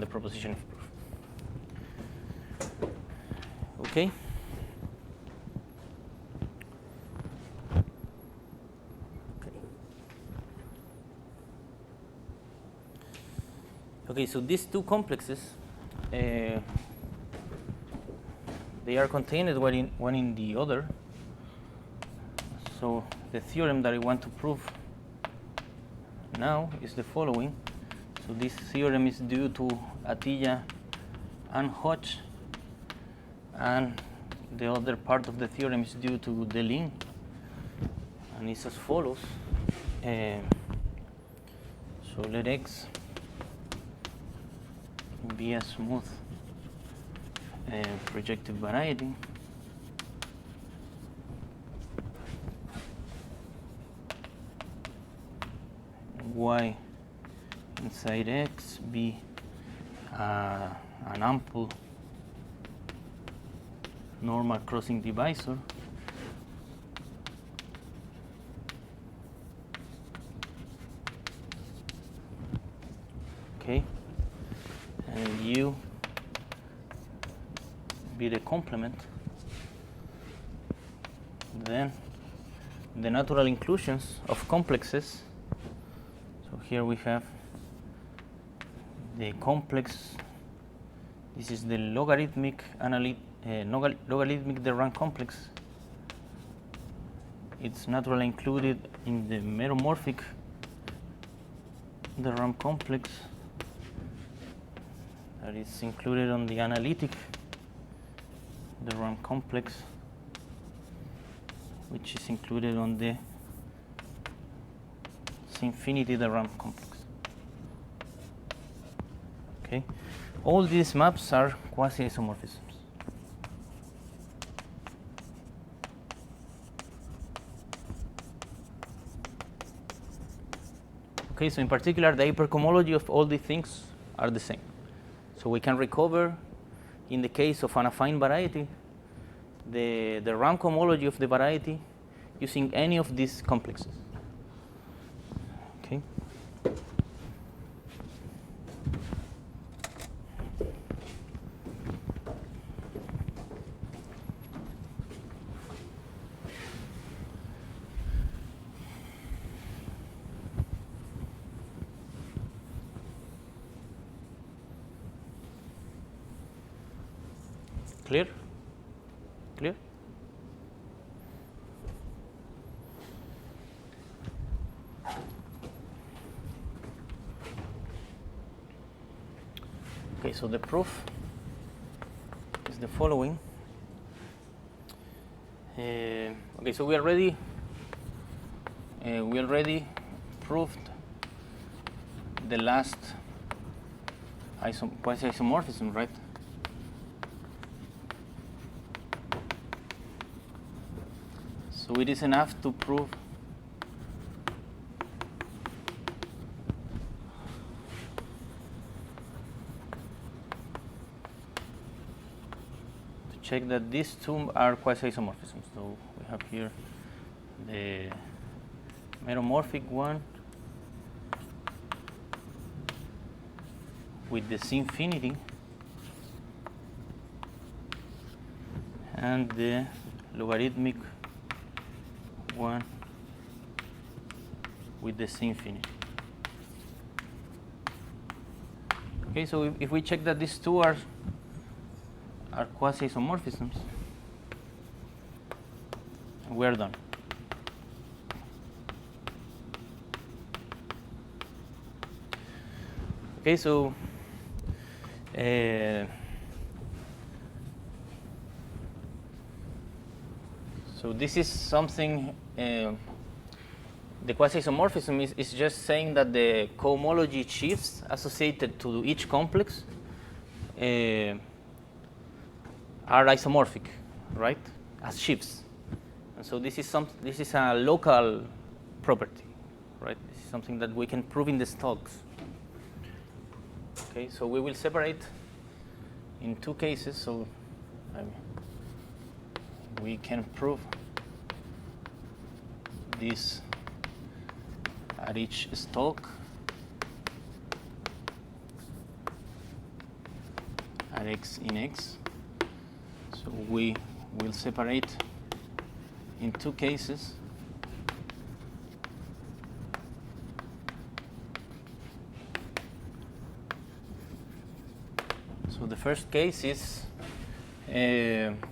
the proposition of proof. Okay. Okay, so these two complexes, they are contained one in the other. So the theorem that I want to prove now is the following. So this theorem is due to Atiyah and Hodge, and the other part of the theorem is due to Deligne, and it's as follows. So let X be a smooth projective variety Y inside X be an ample normal crossing divisor okay, and U be the complement. Then the natural inclusions of complexes. So here we have the complex. This is the logarithmic logarithmic De Rham complex. It's naturally included in the meromorphic De Rham complex. That is included on the analytic De Rham complex, which is included on the infinity De Rham complex. Okay, all these maps are quasi-isomorphisms. Okay, so in particular, the hypercohomology of all these things are the same. So we can recover, in the case of an affine variety, the Rham cohomology of the variety using any of these complexes. Okay. Clear? Clear? Okay, so the proof is the following. Okay, so we already proved the last quasi-isomorphism, right? So it is enough to prove check that these two are quasi-isomorphisms. So we have here the meromorphic one with the C infinity and the logarithmic one with the infinity. Okay, so if we check that these two are quasi-isomorphisms, we are done. Okay, so this is something. The quasi-isomorphism is just saying that the cohomology sheaves associated to each complex are isomorphic, right? As sheaves. And so this is a local property, right? This is something that we can prove in the stalks. Okay, so we will separate in two cases. So we can prove this at each stalk, at x in x. So we will separate in two cases. So the first case is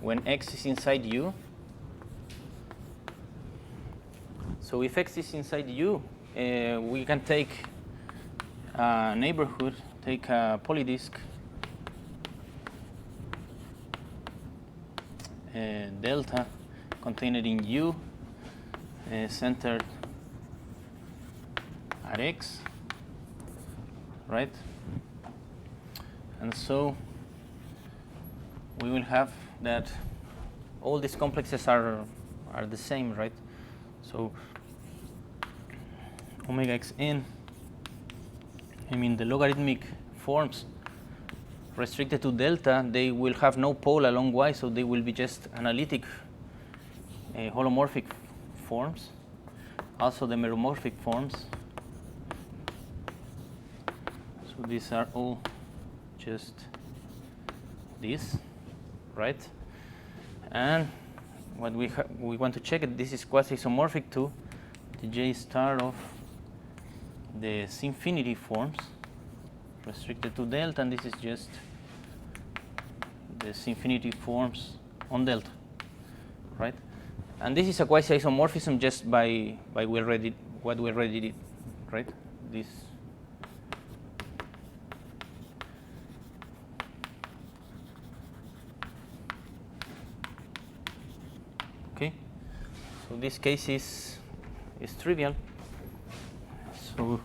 when x is inside U. So if x is inside U, we can take a neighborhood, take a polydisk, delta contained in U, centered at x, right? And so we will have that all these complexes are the same, right? So omega x n, the logarithmic forms restricted to delta, they will have no pole along y, so they will be just analytic holomorphic forms. Also the meromorphic forms. So these are all just this, right? And what we want to check it, this is quasi-isomorphic to the J star of the infinity forms restricted to delta, and this is just the infinity forms on delta, right? And this is a quasi-isomorphism just by what we already did, right? This. Okay, so this case is trivial. So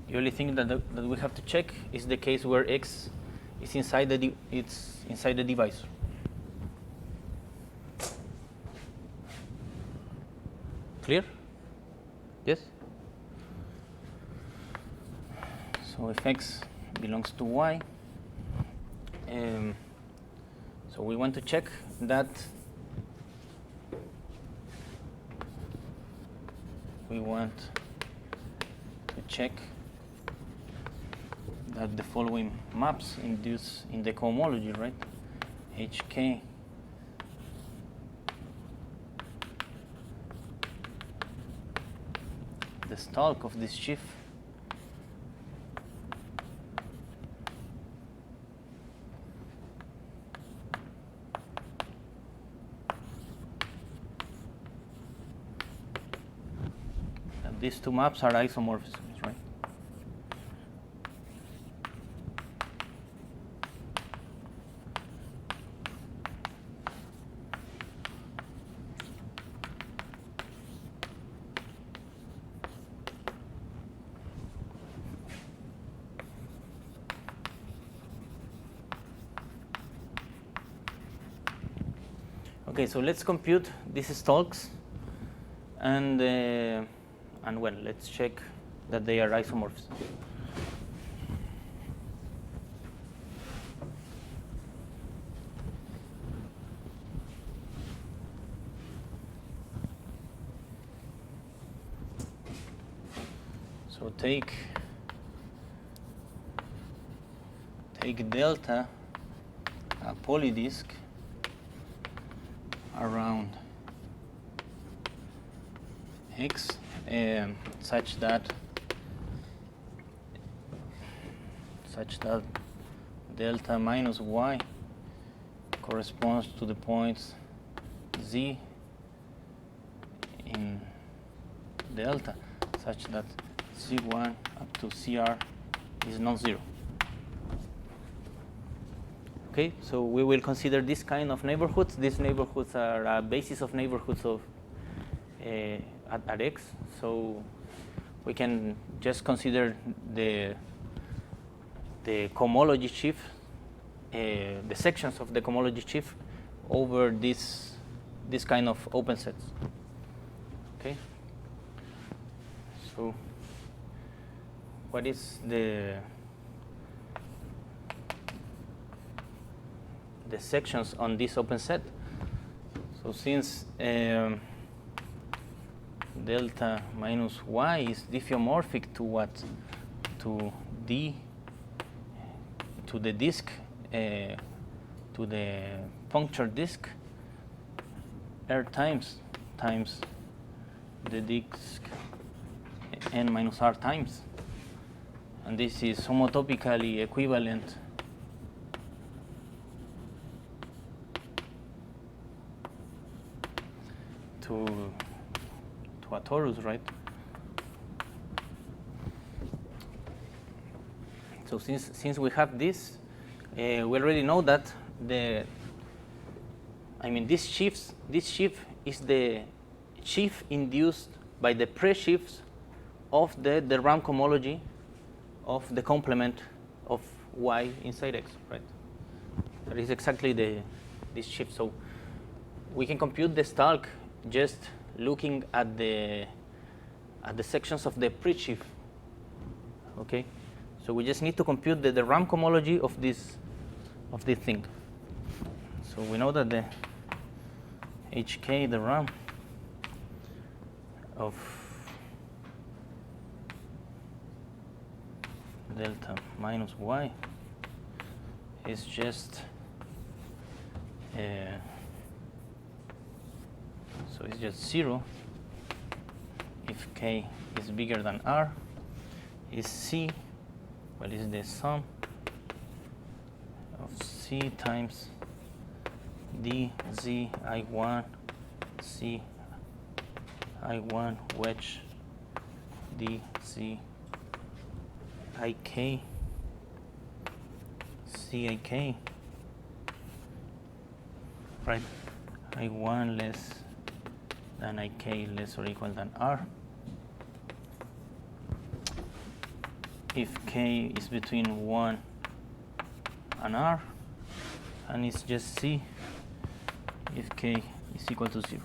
the only thing that we have to check is the case where x is inside the divisor. Clear? Yes? So if x belongs to y, so we want to check that the following maps induce in the cohomology, right? HK the stalk of this sheaf and these two maps are isomorphisms, right? Okay, so let's compute these stalks, and well, let's check that they are isomorphs. So take delta, a polydisk around X such that delta minus y corresponds to the points z in delta such that C1 up to CR is non-zero. Okay, so we will consider this kind of neighborhoods. These neighborhoods are a basis of neighborhoods of at X. So we can just consider the cohomology sheaf, the sections of the cohomology sheaf over this kind of open sets. Okay. So what is the sections on this open set? So since delta minus y is diffeomorphic to what? To D, to the disk, to the puncture disk, R times the disk n minus r times, and this is homotopically equivalent to a torus, right? So since we have this, we already know that this sheaf is the sheaf induced by the pre-sheaves of the Rham cohomology of the complement of y inside X, right? That is exactly this sheaf. So we can compute the stalk just looking at the sections of the pre-sheaf. Okay, so we just need to compute the Rham cohomology of this thing. So we know that the HK, the Rham of delta minus y is just so it's just 0 if k is bigger than r. Is c, well, is the sum of c times d z I1 c I1 wedge d z ik c ik, right? I1 less than ik less or equal than r. If k is between 1 and r, and it's just c if k is equal to 0.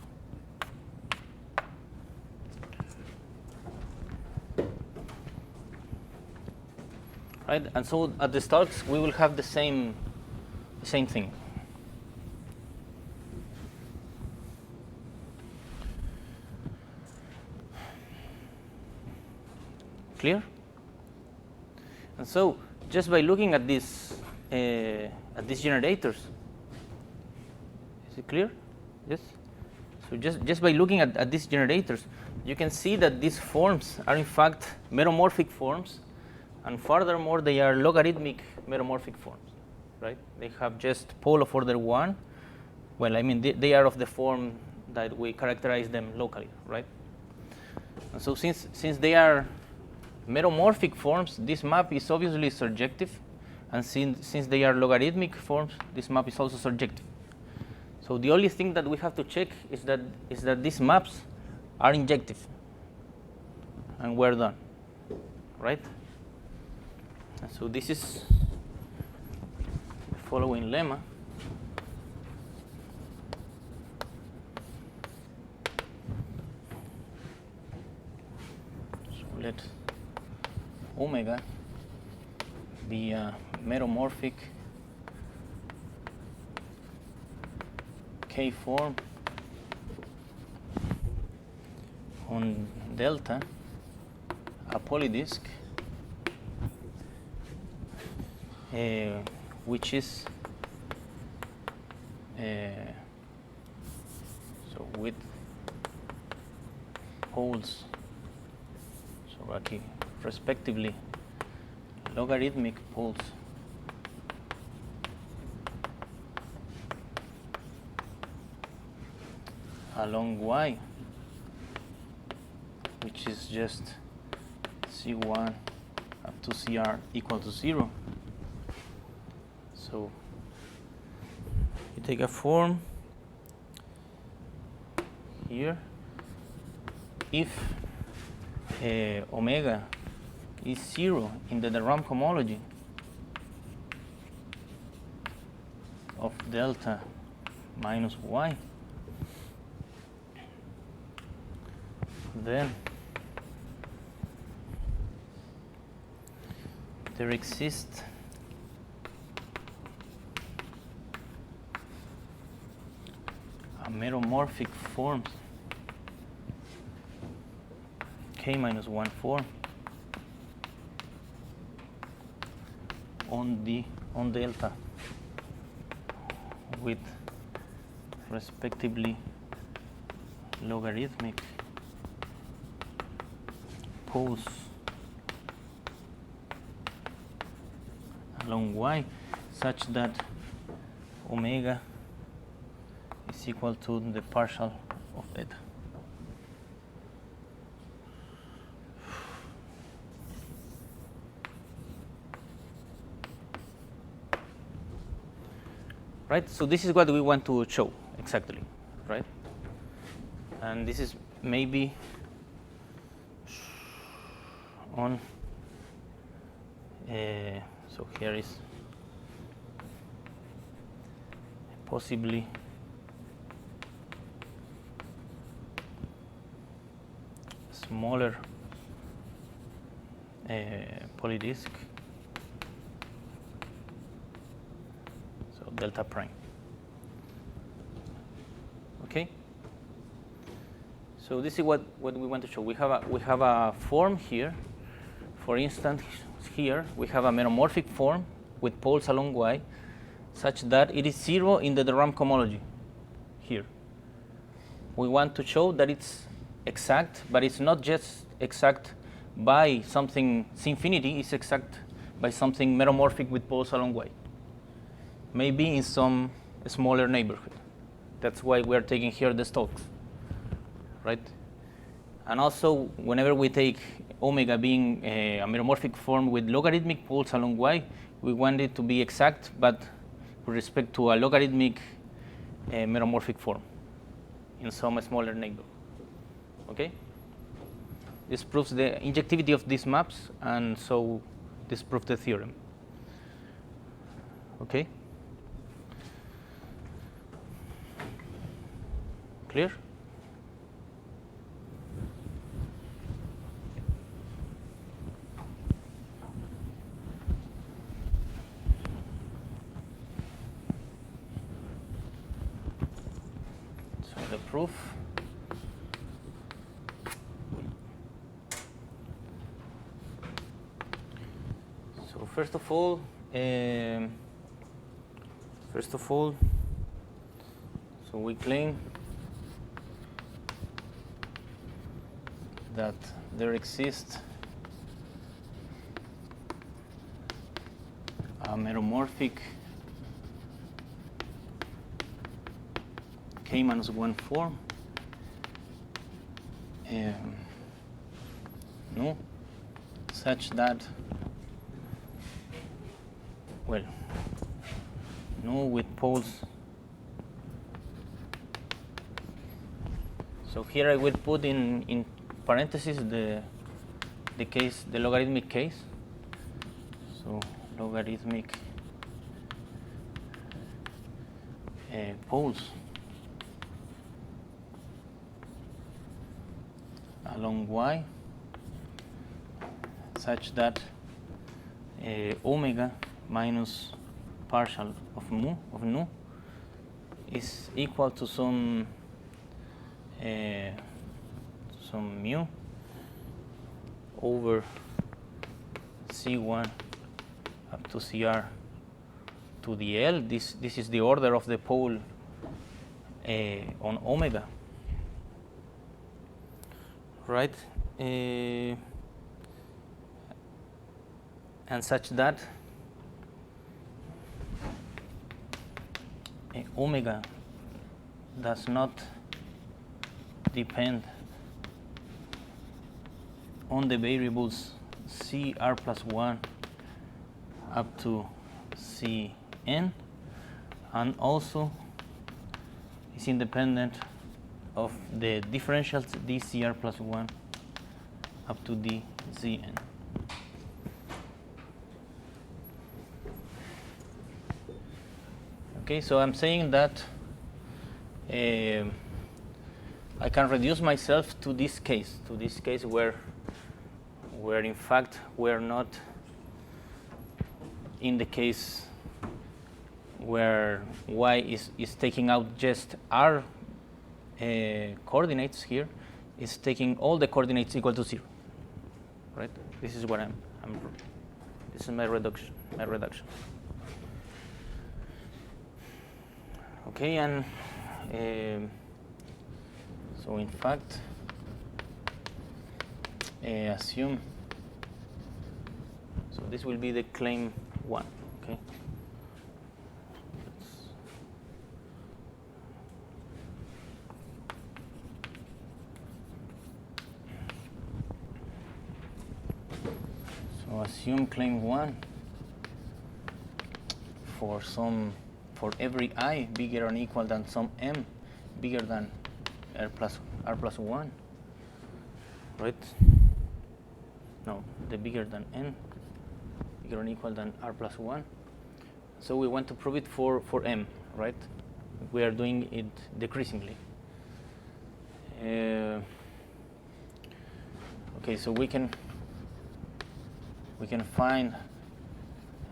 Right, and so at the starts we will have the same thing. Clear? And so just by looking at these generators, is it clear? Yes. So just by looking at these generators, you can see that these forms are in fact meromorphic forms. And furthermore, they are logarithmic meromorphic forms, right? They have just pole of order 1. Well, I mean, they are of the form that we characterize them locally, right? And so since they are meromorphic forms, this map is obviously surjective. And since they are logarithmic forms, this map is also surjective. So the only thing that we have to check is that these maps are injective. And we're done, right? So this is the following lemma. So let omega be a meromorphic K form on delta, a polydisk, which is so with poles, so aquí, respectively, logarithmic poles along y, which is just C1 up to CR equal to 0. So you take a form here. If omega is 0 in the de Rham cohomology of delta minus y, then there exists a meromorphic form, k minus 1 form on delta with respectively logarithmic poles along y such that omega is equal to the partial of beta. Right, so this is what we want to show exactly, right? And this is maybe on, so here is possibly smaller polydisk, so delta prime. Okay. So this is what we want to show. We have a form here. For instance, here we have a meromorphic form with poles along y, such that it is 0 in the de Rham cohomology. Here, we want to show that it's exact, but it's not just exact by something C infinity. It's exact by something meromorphic with poles along y. Maybe in some smaller neighborhood. That's why we are taking here the Stokes, right? And also, whenever we take omega being a meromorphic form with logarithmic poles along y, we want it to be exact, but with respect to a logarithmic meromorphic form in some smaller neighborhood. Okay? This proves the injectivity of these maps, and so this proves the theorem. Okay? Clear? So the proof. So first of all, so we claim that there exists a meromorphic k minus 1 form, no, such that, well, no with poles. So here I will put in parentheses the case, the logarithmic case. So logarithmic poles along y such that omega minus partial of nu is equal to some mu over C1 up to CR to the L. This is the order of the pole on omega. right? And such that omega does not depend on the variables CR plus 1 up to Cn, and also is independent of the differentials dCr plus 1 up to dZn. Okay, so I'm saying that I can reduce myself to this case where in fact we're not in the case where y is taking out just r coordinates. Here is taking all the coordinates equal to 0, right? This is what this is my reduction. Okay, and so in fact assume, so this will be the claim 1, okay? So assume claim 1 for every I bigger or equal than some m bigger than r plus 1, right? No, the bigger than n bigger or equal than r plus 1. So we want to prove it for m, right? We are doing it decreasingly. Okay, so we can find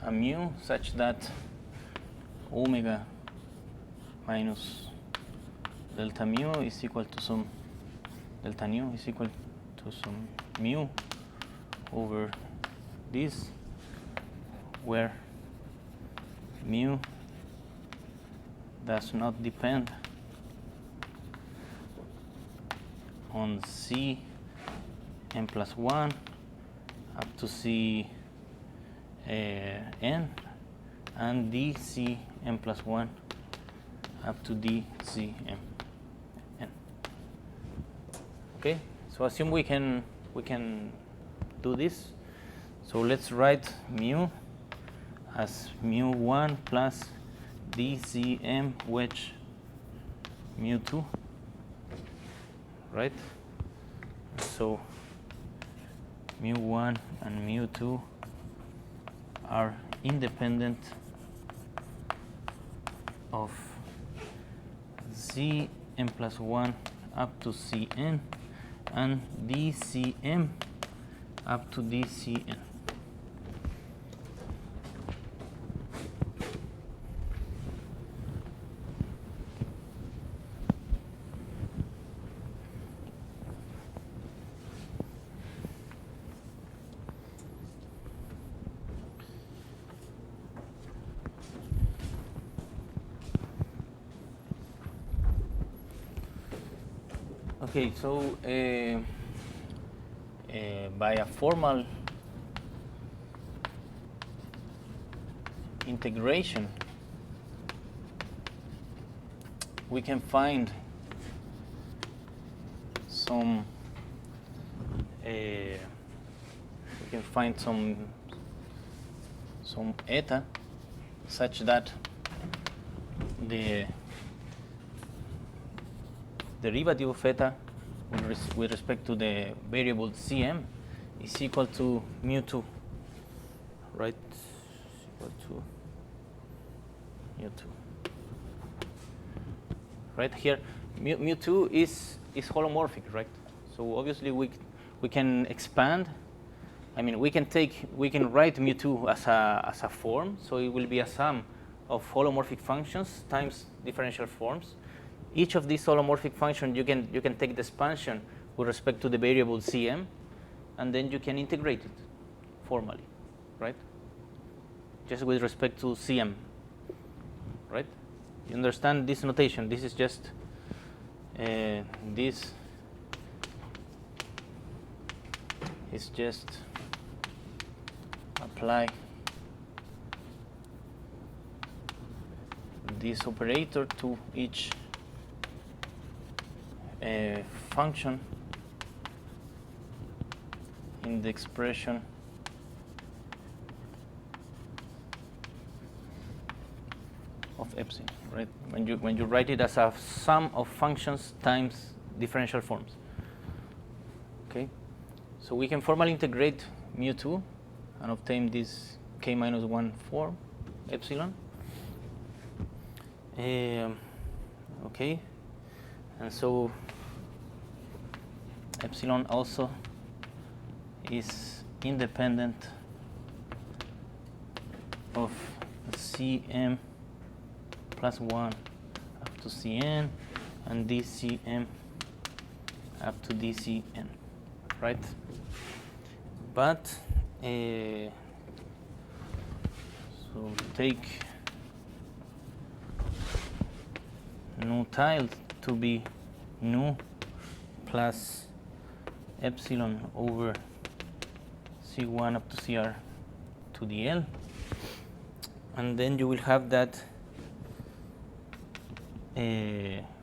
a mu such that omega minus delta mu is equal to some delta nu is equal to some mu over this, where mu does not depend on C n plus 1 up to C n and dC n plus 1 up to dC n. Okay, so assume we can do this. So let's write mu as mu1 plus dCm wedge mu2, right? So mu1 and mu2 are independent of Cn plus 1 up to Cn and dCm up to dCn. Okay, so by a formal integration, we can find some eta such that the derivative of eta with respect to the variable Cm is equal to mu2, right? Equal to mu2. Right here, mu2 is holomorphic, right? So obviously we can expand. I mean, we can write mu2 as a form, so it will be a sum of holomorphic functions times differential forms. Each of these holomorphic functions, you can take the expansion with respect to the variable Cm, and then you can integrate it formally, right? Just with respect to Cm, right? You understand this notation? This is just this is just apply this operator to each function in the expression of epsilon, right? When you write it as a sum of functions times differential forms. Okay, so we can formally integrate mu2 and obtain this k minus 1 form epsilon. Okay, and so epsilon also is independent of Cm plus 1 up to Cn and dCm up to dCn, right? But so take nu tilde to be nu plus epsilon over C1 up to CR to the L, and then you will have that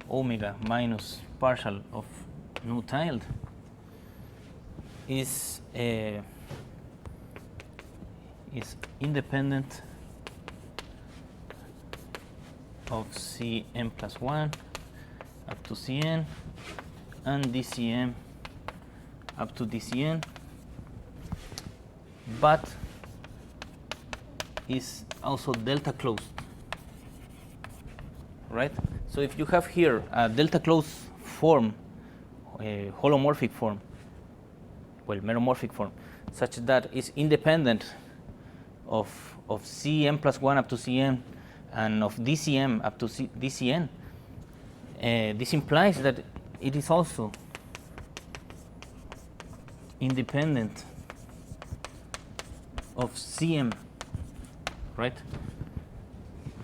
omega minus partial of nu tilde is independent of Cm plus 1 up to Cn and dCm up to dCn, but is also delta closed, right? So if you have here a delta closed form, a holomorphic form, well, meromorphic form, such that is independent of Cm plus 1 up to Cn and of dCm up to dCn, this implies that it is also independent of Cm, right?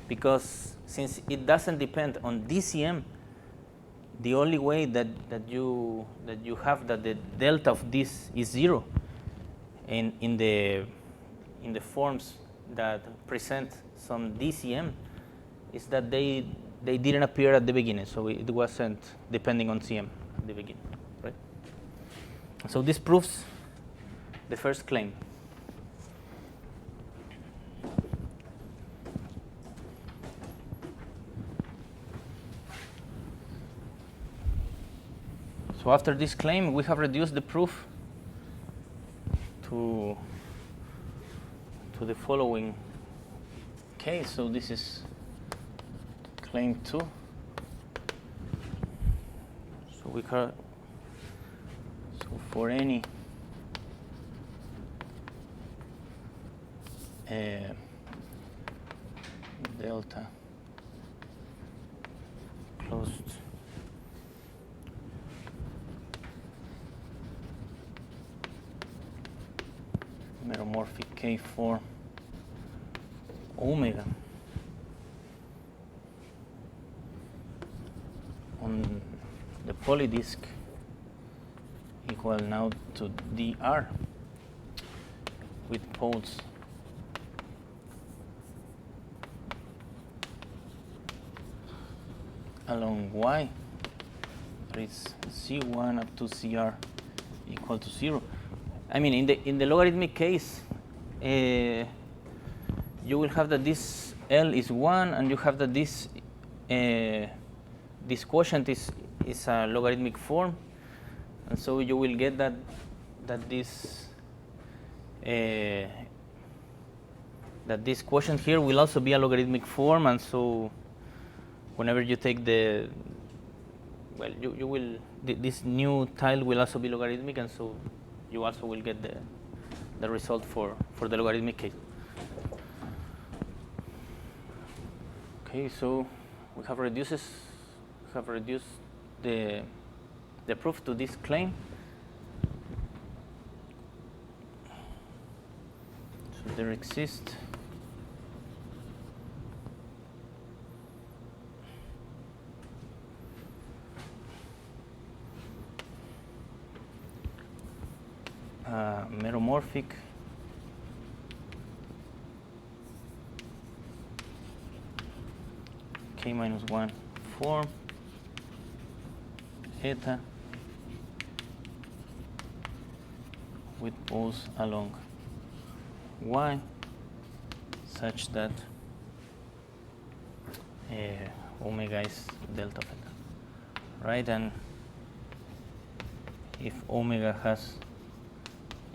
Because since it doesn't depend on dCm, the only way that you have that the delta of this is 0 in the forms that present some dCm is that they didn't appear at the beginning, so it wasn't depending on Cm at the beginning, right? So this proves the first claim. So after this claim, we have reduced the proof to the following case. So this is claim 2. So we can, so for any delta closed meromorphic K for omega on the polydisk equal now to dr with poles along y. There is C1 up to CR equal to 0. I mean, in the logarithmic case, you will have that this L is 1, and you have that this quotient is a logarithmic form, and so you will get that this quotient here will also be a logarithmic form, and so whenever you take the, well, you will, this new tile will also be logarithmic, and so you also will get the result for the logarithmic case. Okay, so we have reduced the proof to this claim. So there exists a meromorphic k minus 1 form eta with poles along y such that omega is delta theta, right? And if omega has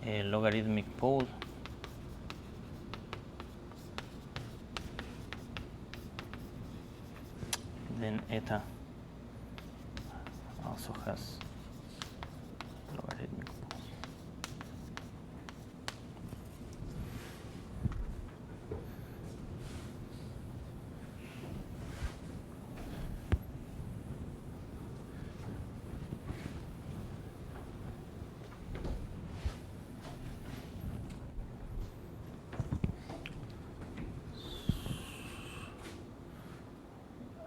a logarithmic pole, then eta also has logarithmic poles.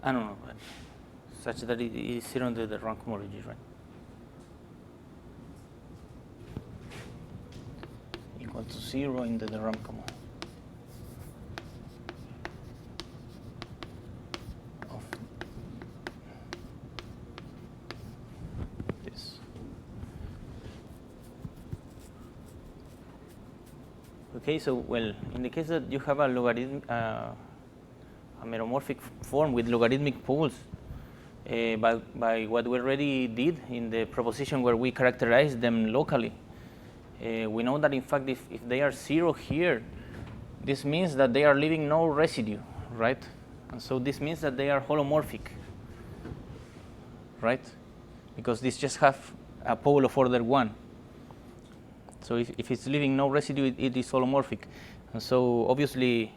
I don't know, but such that it is zero under the Rham cohomology, right? Equal to 0 in the Rham cohomology of this. Okay, so well, in the case that you have a logarithm, a meromorphic form with logarithmic poles, by what we already did in the proposition where we characterize them locally, we know that in fact if they are 0 here, this means that they are leaving no residue, right? And so this means that they are holomorphic, right? Because this just have a pole of order 1. So if it's leaving no residue, it is holomorphic. And so obviously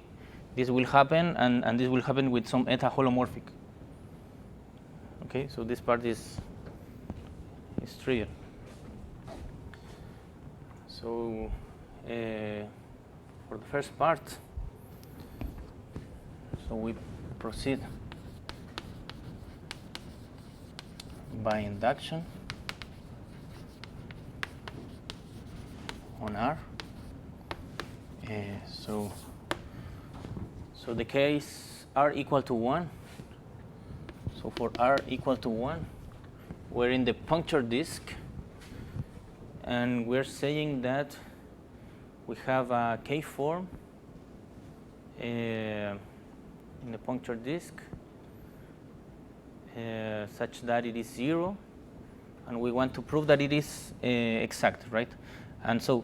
this will happen, and this will happen with some eta holomorphic. Okay, so this part is trivial. So for the first part, so we proceed by induction on R. So the case R equal to 1. So for R equal to 1, we're in the puncture disk, and we're saying that we have a K form in the puncture disk such that it is 0, and we want to prove that it is exact, right? And so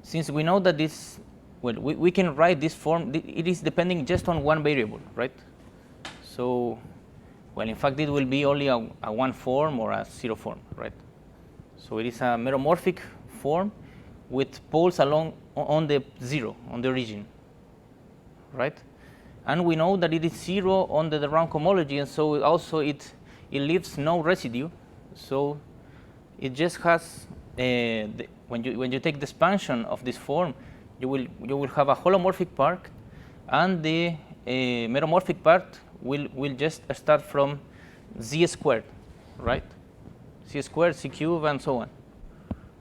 since we know that this, well, we can write this form, it is depending just on one variable, right? So, well, in fact, it will be only a 1 form or a 0 form, right? So it is a meromorphic form with poles along on the 0, on the origin, right? And we know that it is 0 on the Rham cohomology, and so also it leaves no residue. So it just has when you take the expansion of this form, you will have a holomorphic part, and the meromorphic part will just start from z squared, right? C squared, C cubed, and so on,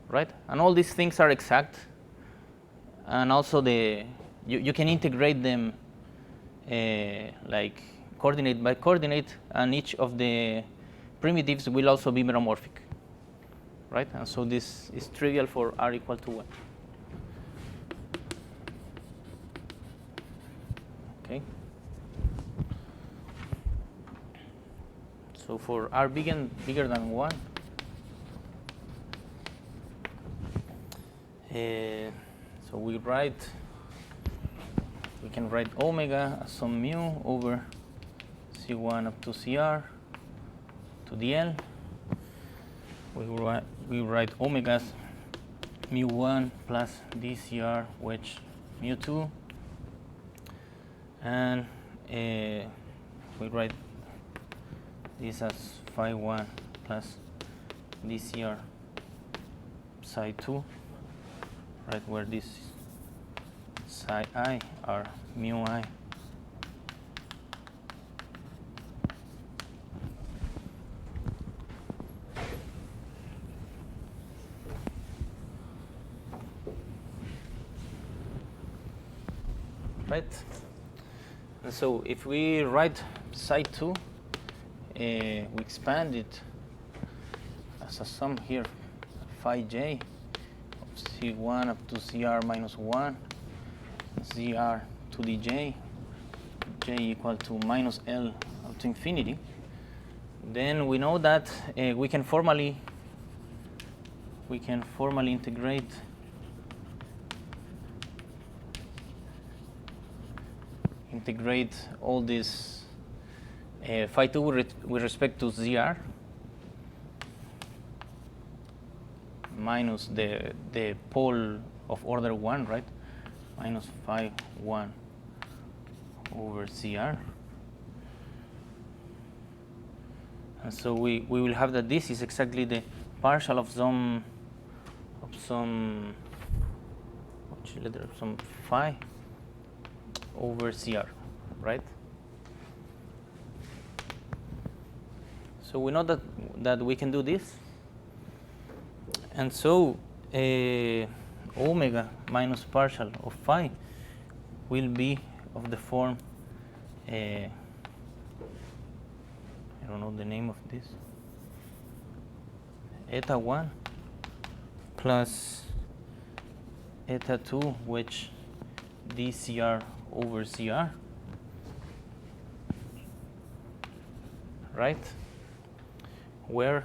right? And all these things are exact, and also you can integrate them like coordinate by coordinate, and each of the primitives will also be meromorphic, right? And so this is trivial for R equal to 1. Okay. So for R bigger than 1, so we can write omega as some mu over C1 up to CR to the L. We write omega as mu1 plus dCr wedge mu2, and we write this as phi1 plus dCr psi 2, right, where this psi I are mu I. right? And so if we write psi 2, we expand it as a sum here, phi j of C1 up to CR minus 1, CR to dj, j equal to minus L up to infinity, then we know that we can formally integrate all this phi 2 with respect to ZR minus the pole of order 1, right? Minus phi 1 over CR. And so we will have that this is exactly the partial of some phi over CR, right? So we know that we can do this. And so omega minus partial of phi will be of the form, I don't know the name of this, eta 1 plus eta 2, which dCr over CR, right? Where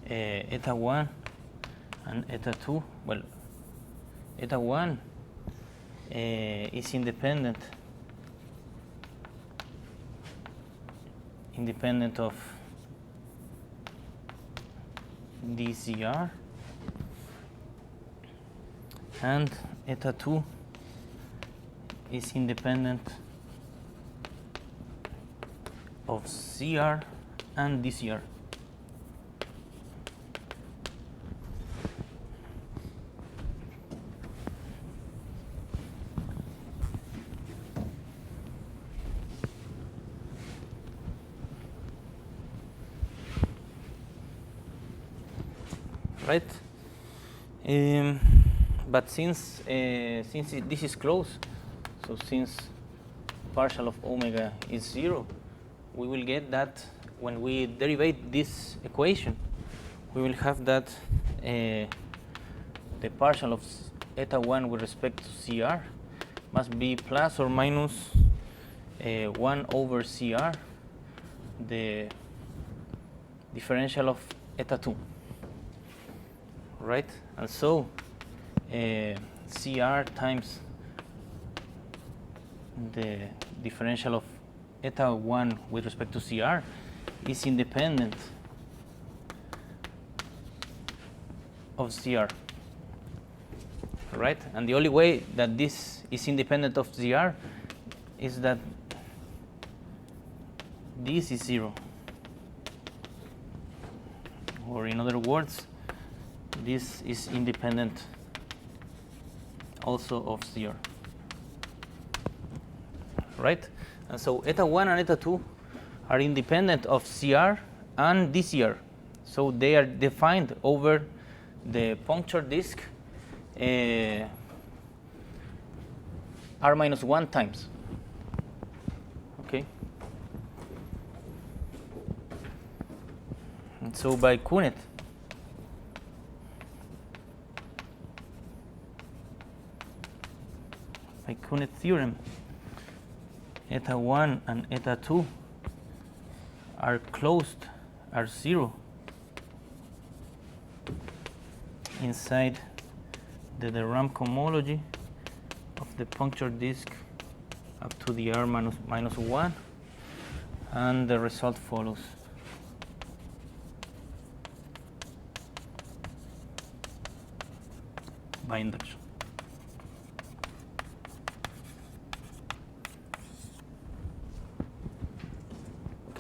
eta 1 and eta 2, well, eta 1 is independent of dCr, and eta 2 is independent of CR and dCr. Right? But since this is closed, so since partial of omega is 0, we will get that when we derivate this equation, we will have that the partial of eta 1 with respect to CR must be plus or minus 1 over CR, the differential of eta 2. Right? And so CR times the differential of eta 1 with respect to CR is independent of CR. Right? And the only way that this is independent of CR is that this is 0. Or in other words, this is independent also of CR. Right? And so eta 1 and eta 2 are independent of CR and dCr. So they are defined over the puncture disk r minus 1 times. Okay? And so by Kunet, theorem, eta 1 and eta 2 are closed, are 0 inside the de Rham cohomology of the puncture disk up to the r minus 1, and the result follows. By induction.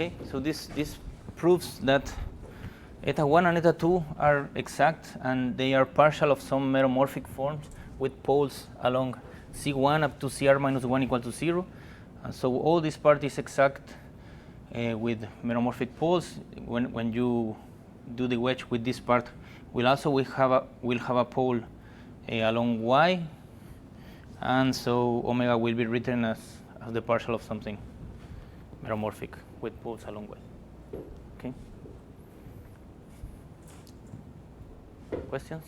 Okay, so this proves that eta 1 and eta 2 are exact, and they are partial of some meromorphic forms with poles along C1 up to CR minus 1 equal to 0. And so all this part is exact with meromorphic poles. When you do the wedge with this part, we'll have a pole along Y And so omega will be written as the partial of something meromorphic with poles along with. Okay. Questions?